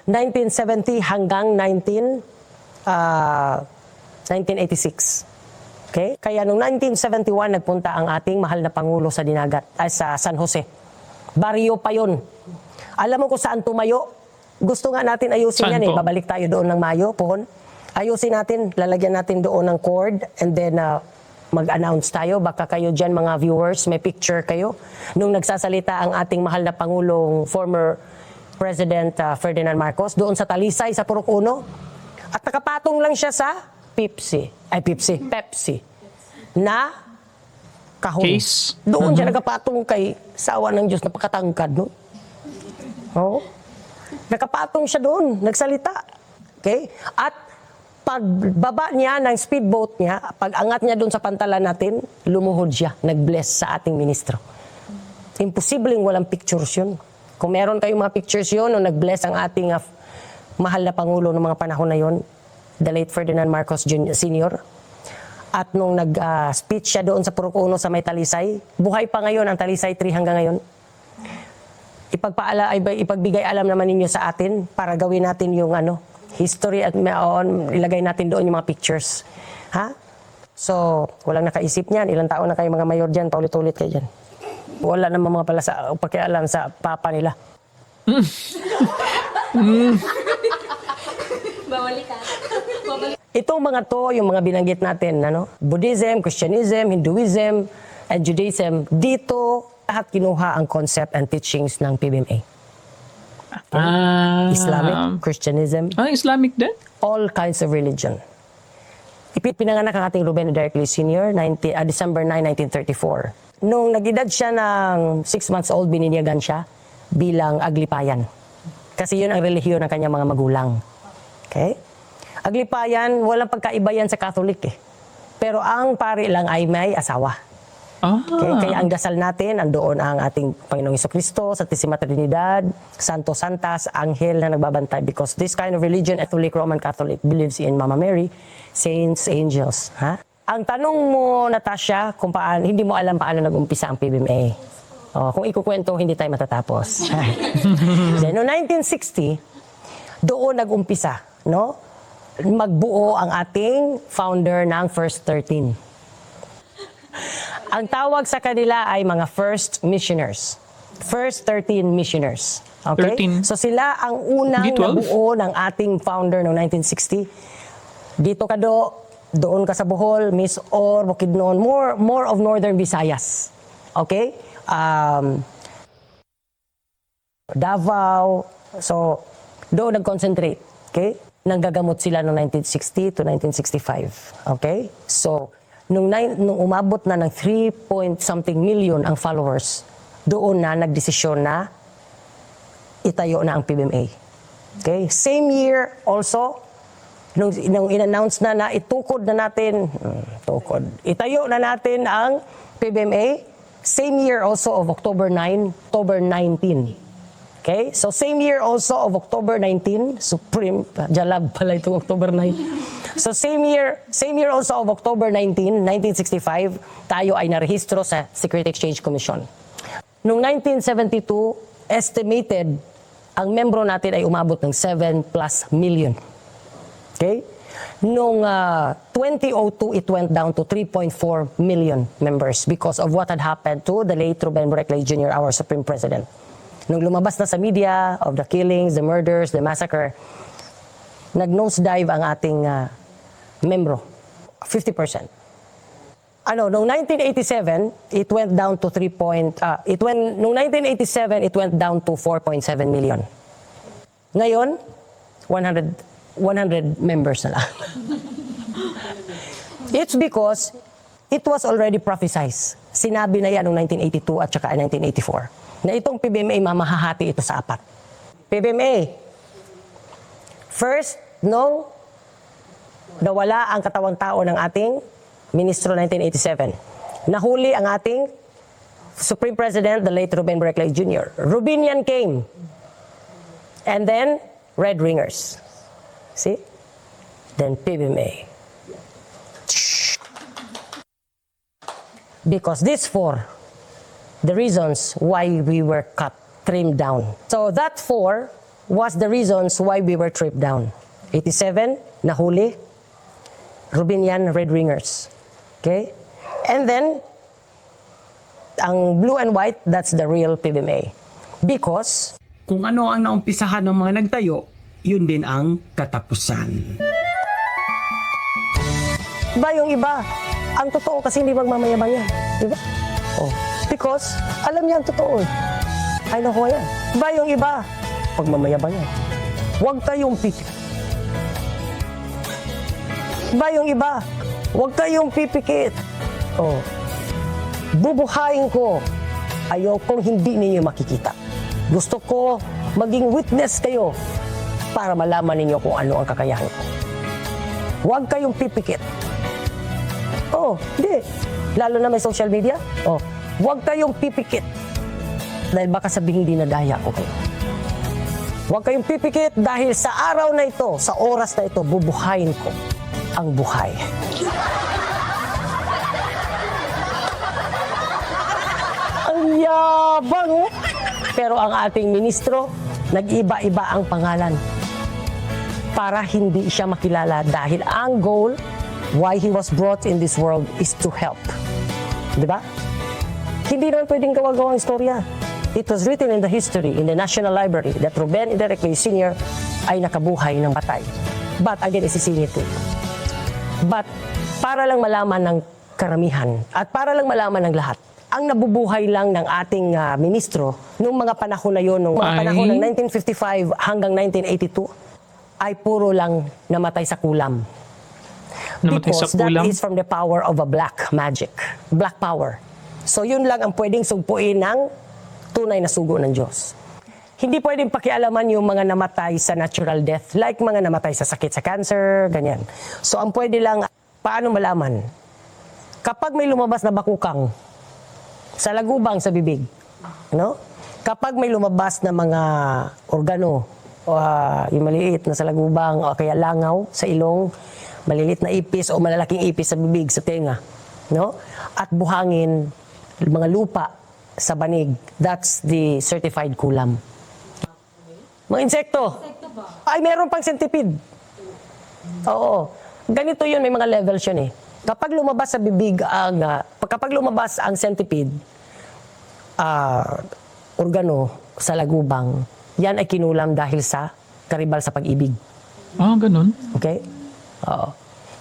[SPEAKER 1] 1970 hanggang 1986. Okay? Kaya noong 1971, nagpunta ang ating mahal na Pangulo sa Dinagat, sa San Jose. Baryo pa yon. Alam mo kung saan tumayo? Gusto nga natin ayusin
[SPEAKER 2] saan
[SPEAKER 1] yan
[SPEAKER 2] po?
[SPEAKER 1] Babalik tayo doon ng Mayo, pohon. Ayusin natin, lalagyan natin doon ng cord, and then mag-announce tayo. Baka kayo dyan, mga viewers, may picture kayo. Nung nagsasalita ang ating mahal na Pangulong, former President Ferdinand Marcos, doon sa Talisay, sa Purok Uno. At nakapatong lang siya sa Pepsi. Na kahon.
[SPEAKER 2] Case.
[SPEAKER 1] Doon siya nakapatong kay sawa ng Diyos, napakatangkad, no? Oo. Nakapatong siya doon, nagsalita. Okay? At pagbaba niya ng speedboat niya, pag angat niya doon sa pantalan natin, lumuhod siya, nag-bless sa ating ministro. Imposibleng walang pictures yun. Kung meron kayong mga pictures yun, nung nag-bless ang ating mahal na Pangulo ng mga panahon na yun, the late Ferdinand Marcos Sr. At nung nag-speech siya doon sa Purok Uno sa may Talisay, buhay pa ngayon ang Talisay 3 hanggang ngayon. Ipagbigay alam naman ninyo sa atin para gawin natin yung history at ilagay natin doon yung mga pictures. Ha? So, walang nakaisip niyan. Ilang taon na kayo mga mayor dyan, paulit-ulit kayo dyan. Wala naman mga pala sa pakialam sa papa nila.
[SPEAKER 3] Bawali ka.
[SPEAKER 1] Itong mga to, yung mga binanggit natin, Buddhism, Christianism, Hinduism, and Judaism, dito lahat kinuha ang concept and teachings ng PBMA. Islamic, Christianism,
[SPEAKER 2] Islamic din?
[SPEAKER 1] all kinds of religion. Pinanganak ang ating Ruben Ecleo Sr. December 9, 1934. Nung nag-edad siya ng 6 months old, bininyagan siya bilang aglipayan. Kasi yun ang relihiyon ng kanyang mga magulang. Okay? Aglipayan, walang pagkaiba yan sa Catholic eh. Pero ang pari lang ay may asawa. Okay? Kaya ang dasal natin, andoon ang ating Panginoong Jesucristo, Santisima Trinidad, Santo Santas, Anghel na nagbabantay. Because this kind of religion, Catholic, Roman Catholic, believes in Mama Mary, saints, angels. Ha? Ang tanong mo, Natasha, kung hindi mo alam paano nag-umpisa ang PBMA. Kung ikukwento, hindi tayo matatapos. Then, no 1960, doon nag-umpisa, magbuo ang ating founder ng First 13. Ang tawag sa kanila ay mga First Missioners. First 13 Missioners. Okay?
[SPEAKER 2] 13.
[SPEAKER 1] So sila ang unang
[SPEAKER 2] Hindi 12?
[SPEAKER 1] nabuo ng ating founder noong 1960. Dito ka doon ka sa Bohol, Miss Or, Bukidnon, more of Northern Visayas. Okay? Davao. So, doon nag-concentrate. Okay? Nanggagamot sila noong 1960 to 1965. Okay? So, nung umabot na ng 3-point-something million ang followers, doon na nagdesisyon na itayo na ang PBMA. Okay? Same year also, nung in-announce na itukod na natin, itayo na natin ang PBMA, same year also of October 19. Okay? So same year also of October 19, Supreme, jalab pala itong October 9. So same year also of October 19, 1965, tayo ay narehistro sa Security Exchange Commission. Noong 1972, estimated, ang membro natin ay umabot ng 7+ million. Okay? Noong 2002, it went down to 3.4 million members because of what had happened to the late Ruben Ecleo Jr., our Supreme President. Nung lumabas na sa media of the killings, the murders, the massacre, nag-nosedive ang ating membro, 50%. Noong 1987, it went down to noong 1987, it went down to 4.7 million. Ngayon, 100 members na lang. It's because it was already prophesied. Sinabi na yan noong 1982 at saka 1984 na itong PBMA mamahahati ito sa apat. PBMA, first, nung nawala ang katawang tao ng ating ministro 1987. Nahuli ang ating Supreme President, the late Ruben Ecleo Jr. Rubinian came. And then, Red Ringers. See? Then PBMA. Because these four, the reasons why we were trimmed down. So that four was the reasons why we were trimmed down. 87, nahuli. Rubinian, Red Ringers. Okay? And then, ang blue and white, that's the real PBMA. Because,
[SPEAKER 3] kung ano ang naumpisahan ng mga nagtayo, yun din ang katapusan.
[SPEAKER 1] yung iba, ang totoo kasi hindi magmamayabang yan. Diba? Because, alam niya ang totoo. Ay, naku yan. Yung iba, pagmamayabang yan. Huwag kayong pipikit. Yung iba, huwag kayong pipikit. Bubuhayin ko. Ayaw kung hindi ninyo makikita. Gusto ko maging witness kayo para malaman ninyo kung ano ang kakayahan ko. Huwag kayong pipikit. Hindi. Lalo na may social media. Huwag kayong pipikit. Dahil baka sabihin dinadaya ko kayo. Huwag kayong pipikit dahil sa araw na ito, sa oras na ito, bubuhayin ko ang buhay. Ang yabang! Pero ang ating ministro, nag-iba-iba ang pangalan para hindi siya makilala dahil ang goal why he was brought in this world is to help. Diba? Hindi naman pwedeng gawa-gawang istorya. It was written in the history, in the National Library, that Ruben Ecleo Sr. ay nakabuhay ng patay. But again, isisingit ito. But para lang malaman ng karamihan at para lang malaman ng lahat, ang nabubuhay lang ng ating ministro noong mga panahon na yun, noong mga panahon ng 1955 hanggang 1982, ay puro lang namatay sa kulam. Because that is from the power of a black magic. Black power. So yun lang ang pwedeng sugpuin ng tunay na sugo ng Diyos. Hindi pwedeng pakialaman yung mga namatay sa natural death, like mga namatay sa sakit sa cancer, ganyan. So ang pwede lang, paano malaman? Kapag may lumabas na bakukang sa lagubang sa bibig, kapag may lumabas na mga organo, yung maliit na sa lagubang o kaya langaw sa ilong, maliliit na ipis o malalaking ipis sa bibig, sa tenga, at buhangin, mga lupa sa banig, that's the certified kulam. Mga insekto. Ay, meron pang centipede. Oo. Ganito yun, may mga levels yun eh. Kapag lumabas sa bibig kapag lumabas ang centipede, organo sa lagubang, yan ay kinulam dahil sa karibal sa pag-ibig.
[SPEAKER 2] Ganun.
[SPEAKER 1] Okay? Oo.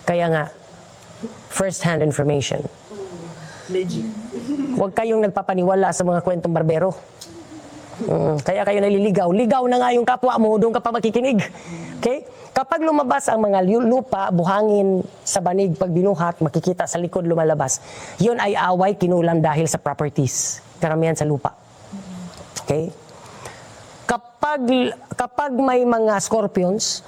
[SPEAKER 1] Kaya nga, first-hand information.
[SPEAKER 3] Legit.
[SPEAKER 1] Huwag kayong nagpapaniwala sa mga kwentong barbero. Kaya kayo naliligaw. Ligaw na nga yung kapwa mo, doon ka pa makikinig. Okay? Kapag lumabas ang mga lupa, buhangin sa banig, pag binuhat, makikita sa likod lumalabas. Yun ay away, kinulam dahil sa properties. Karamihan sa lupa. Okay? Kapag may mga scorpions,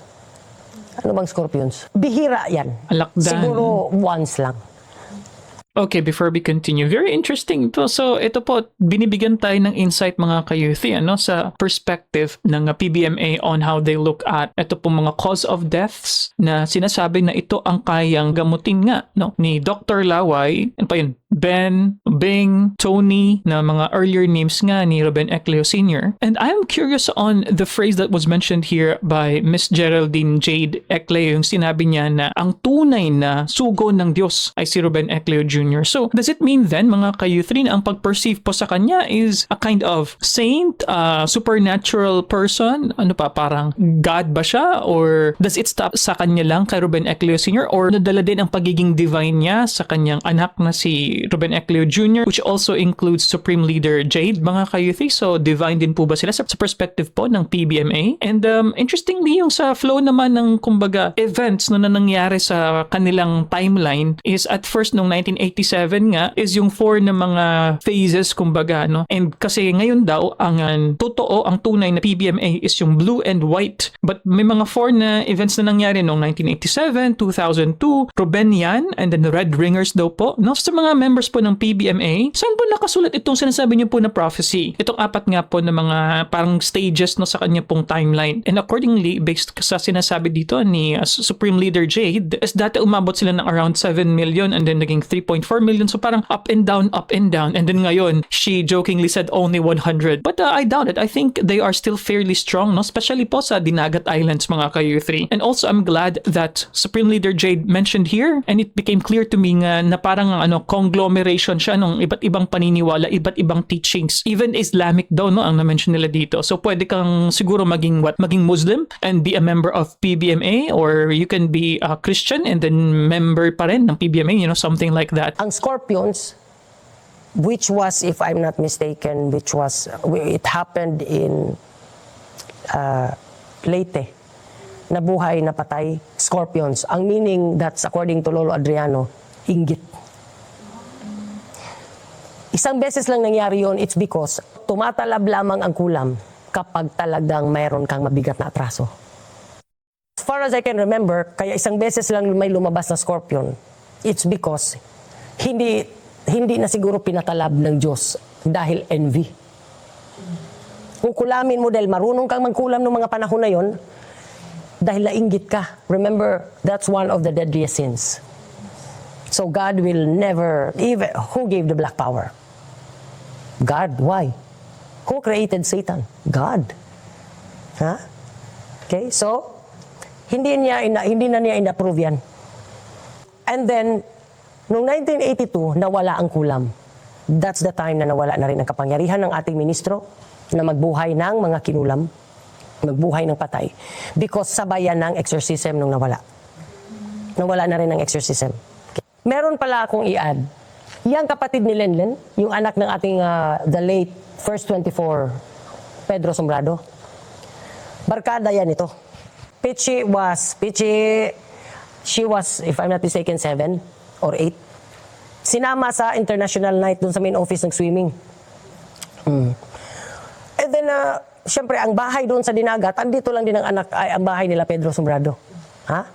[SPEAKER 1] ano bang scorpions? Bihira yan.
[SPEAKER 2] Alakdan.
[SPEAKER 1] Siguro once lang.
[SPEAKER 2] Okay, before we continue, very interesting to. So, ito po, binibigyan tayo ng insight mga ka-youthy, sa perspective ng PBMA on how they look at ito po mga cause of deaths na sinasabi na ito ang kayang gamutin nga, ni Dr. Laway, ano pa yun? Bing, Tony, na mga earlier names nga ni Ruben Ecleo Sr. And I'm curious on the phrase that was mentioned here by Miss Geraldine Jade Ecleo, yung sinabi niya na ang tunay na sugo ng Diyos ay si Ruben Ecleo Jr. So, does it mean then, mga ka-youth3, na ang pag-perceive po sa kanya is a kind of saint, supernatural person? Ano pa, parang God ba siya? Or does it stop sa kanya lang kay Ruben Ecleo Sr.? Or nadala din ang pagiging divine niya sa kanyang anak na si Ruben Ecleo Jr., which also includes Supreme Leader Jade, mga ka-youth3? So, divine din po ba sila sa perspective po ng PBMA? And interestingly, yung sa flow naman ng, kumbaga, events na nangyari sa kanilang timeline is at first noong 1987 nga is yung 4 na mga phases, kumbaga, no? And kasi ngayon daw ang totoo, ang tunay na PBMA is yung blue and white, but may mga 4 na events na nangyari noong 1987, 2002, Rubenian, and then the Red Ringers daw po, no? Sa mga members po ng PBMA, saan po nakasulat itong sinasabi niyo po na prophecy? Itong 4 nga po na mga parang stages, no, sa kanya pong timeline. And accordingly, based sa sinasabi dito ni Supreme Leader Jade, is dati umabot sila ng around 7 million and then naging 3.4 million. So parang up and down, and then ngayon, she jokingly said only 100. But I doubt it. I think they are still fairly strong, no? Especially po sa Dinagat Islands, mga ka-youth3. And also, I'm glad that Supreme Leader Jade mentioned here, and it became clear to me nga na parang conglomeration siya ng iba't ibang paniniwala, iba't ibang teachings. Even Islamic daw, no, ang na-mention nila dito. So pwede kang siguro maging Muslim and be a member of PBMA, or you can be a Christian and then member pa rin ng PBMA, something like that.
[SPEAKER 1] Ang Scorpions, which was, if I'm not mistaken, it happened in Leyte, nabuhay na patay, Scorpions. Ang meaning, that's according to Lolo Adriano, inggit. Isang beses lang nangyari yon. It's because tumatalab lamang ang kulam kapag talagang mayroon kang mabigat na atraso. As far as I can remember, kaya isang beses lang may lumabas na Scorpion, it's because hindi na siguro pinatalab ng Diyos dahil envy. Kung kulamin mo dahil marunong kang magkulam ng mga panahon na yon, dahil nainggit ka. Remember, that's one of the deadliest sins. So God will never, even, who gave the black power? God. Why? Who created Satan? God. Ha? Okay, so, hindi na niya in-approve yan. And then, noong 1982, nawala ang kulam. That's the time na nawala na rin ang kapangyarihan ng ating ministro na magbuhay ng mga kinulam, magbuhay ng patay. Because sabayan ng exorcism nung nawala. Nawala na rin ang exorcism. Okay. Meron pala akong i-add. Yang kapatid ni Lenlen, yung anak ng ating the late First 24, Pedro Sombrado. Barkada yan ito. She was, if I'm not mistaken, 7 or 8. Sinama sa international night dun sa main office ng swimming. And then, syempre, ang bahay doon sa Dinagat, andito lang din ang anak, ang bahay nila Pedro Sombrado. Ha?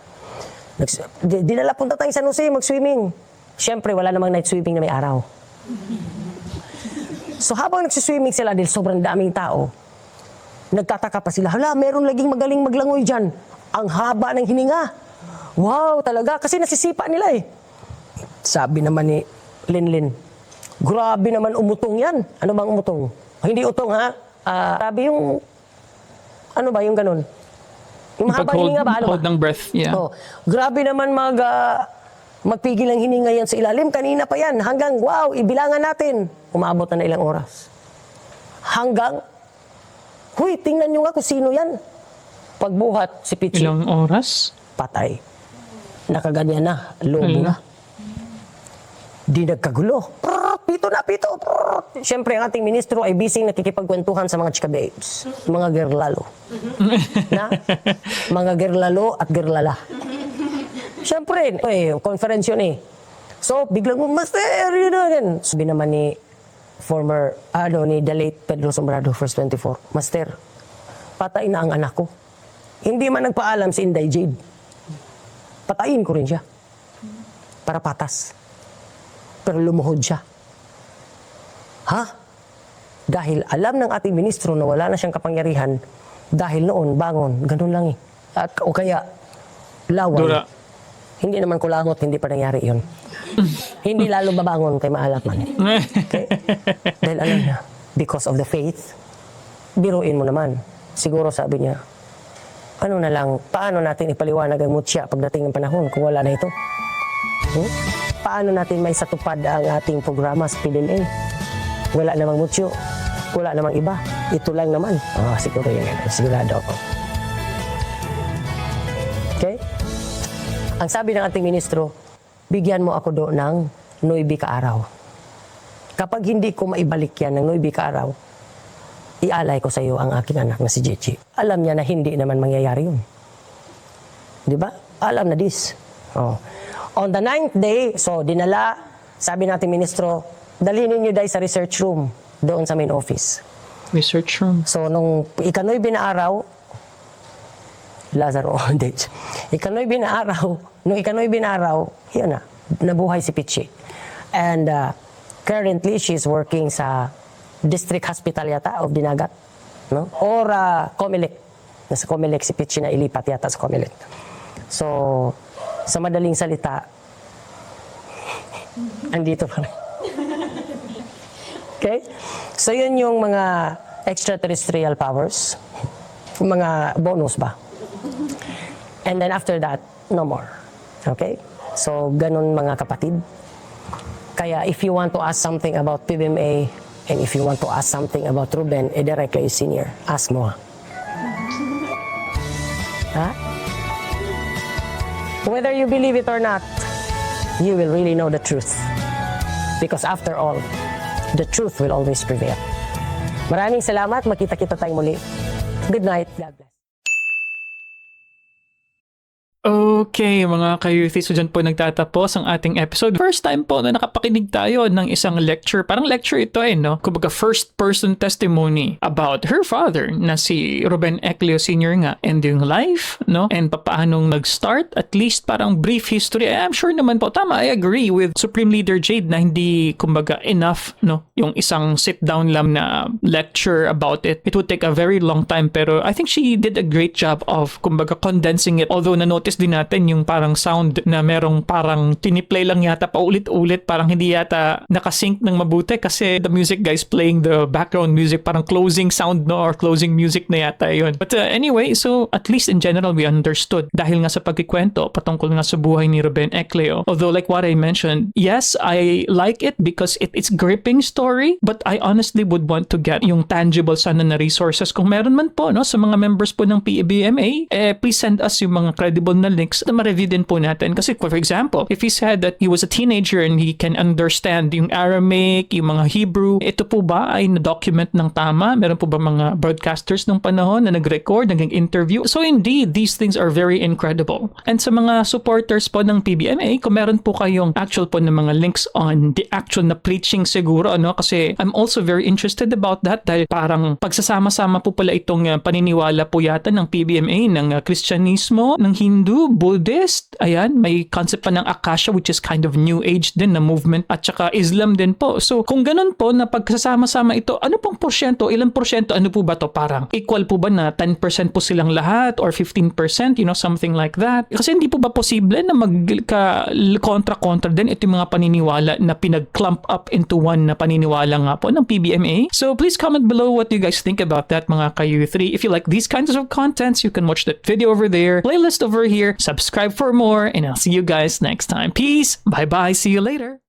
[SPEAKER 1] Dinala punta tayong San Jose, mag-swimming. Syempre, wala namang night swimming na may araw. So, habang nagsiswimming sila dahil sobrang daming tao, nagtataka pa sila, hala, meron laging magaling maglangoy dyan. Ang haba ng hininga. Wow, talaga. Kasi nasisipa nila eh. Sabi naman ni Linlin, grabe naman umutong yan. Ano bang umutong? Hindi utong ha? Sabi yung, ano ba yung ganun? Yung mahaba hininga ba? Ano
[SPEAKER 2] hold ng breath, yeah.
[SPEAKER 1] Oh, grabe naman magpigil ang hininga yan sa ilalim. Kanina pa yan. Hanggang, wow, ibilangan natin. Umabot na ilang oras. Hanggang, huy, tingnan nyo nga kung sino yan. Pagbuhat si Pichi.
[SPEAKER 2] Ilang oras?
[SPEAKER 1] Patay. Nakaganyan na. Lobo na. Di nagkagulo. Pito na, pito. Siyempre, ang ating ministro ay busy nakikipagkwentuhan sa mga chika babes. Mga gerlalo. Na? Mga gerlalo at gerlala. Siyempre, conference yun eh. So, biglang, Master, yun na rin. Sabi naman ni ni the late Pedro Sombrado, First 24, Master, patay na ang anak ko. Hindi man nagpaalam si Inday Jade. Patayin ko rin siya. Para patas. Pero lumuhod siya. Ha? Dahil alam ng ating ministro na wala na siyang kapangyarihan, dahil noon, bangon, ganun lang eh. O kaya, laway.
[SPEAKER 2] Dura.
[SPEAKER 1] Hindi naman kulangot, hindi pa nangyari yun. Hindi lalo babangon kay maalat man. Okay? Dahil alam niya, because of the faith, biruin mo naman. Siguro sabi niya, ano na lang, paano natin ipaliwanag ang mutya pagdating ng panahon kung wala na ito? Paano natin may satupad ang ating programa sa PBMA? Wala namang mutyo, wala namang iba. Ito lang naman. Siguro yun. Sigurado ako. Okay? Ang sabi ng ating ministro, bigyan mo ako doon ng 9 kaaraw. Kapag hindi ko maibalik yan ng 9 kaaraw, ialay ko sa iyo ang aking anak na si Jechi. Alam niya na hindi naman mangyayari yun. Di ba? Alam na this. On the 9th day, so dinala, sabi natin ministro, dalhin niyo dahil sa research room doon sa main office.
[SPEAKER 2] Research room.
[SPEAKER 1] So nung ikanoy binaaraw, Lazaro on stage. Nung ikanoy binaraw, yun na, nabuhay si Pichi. And currently, she's working sa district hospital yata of Dinagat. No? Or Comelec. Nasa Comelec si Pichi na ilipat yata sa Comelec. So, sa madaling salita, andito pa rin. Okay? So, yun yung mga extraterrestrial powers. Mga bonus ba? And then after that, no more. Okay? So, ganun mga kapatid. Kaya if you want to ask something about PBMA, and if you want to ask something about Ruben Ecleo Sr., ask mo. Ha? Whether you believe it or not, you will really know the truth. Because after all, the truth will always prevail. Maraming salamat. Makita-kita tayong muli. Good night. God bless.
[SPEAKER 2] Okay, mga ka-youthie, so dyan po nagtatapos ang ating episode. First time po na nakapakinig tayo ng isang lecture. Parang lecture ito no? Kumbaga first-person testimony about her father na si Ruben Ecleo Sr. nga. And yung life, no? And papaanong nag-start, at least parang brief history. I'm sure naman po, tama, I agree with Supreme Leader Jade na hindi, kumbaga, enough, no? Yung isang sit-down lang na lecture about it. It would take a very long time, pero I think she did a great job of, kumbaga, condensing it. Although na-notice din natin yung parang sound na merong parang tiniplay lang yata paulit-ulit, parang hindi yata nakasync ng mabuti kasi the music guys playing the background music, parang closing sound no or closing music na yata yun. But anyway, so at least in general we understood dahil nga sa pagkikwento patungkol nga sa buhay ni Ruben Ecleo. Although like what I mentioned, yes, I like it because it's gripping story, but I honestly would want to get yung tangible sana na resources kung meron man po no sa mga members po ng PBMA, please send us yung mga credible na links na ma-review din po natin. Kasi for example, if he said that he was a teenager and he can understand yung Aramaic, yung mga Hebrew, ito po ba ay na-document ng tama? Meron po ba mga broadcasters nung panahon na nag-record, nag-interview? So indeed, these things are very incredible. And sa mga supporters po ng PBMA, kung meron po kayong actual po ng mga links on the actual na preaching siguro, ano? Kasi I'm also very interested about that dahil parang pagsasama-sama po pala itong paniniwala po yata ng PBMA, ng Kristyanismo, ng Hindu, Buddhist, ayan, may concept pa ng Akasha which is kind of new age din na movement at saka Islam din po. So kung ganun po na pagsasama-sama ito, ano pong porsyento, ilang porsyento, ano po ba to? Parang equal po ba na 10% po silang lahat or 15%, you know, something like that? Kasi hindi po ba posible na magka-kontra-kontra din ito yung mga paniniwala na pinag-clump up into one na paniniwala nga po ng PBMA? So please comment below what you guys think about that, mga ka-U3. If you like these kinds of contents, you can watch that video over there, playlist over here, subscribe for more, and I'll see you guys next time. Peace. Bye-bye. See you later.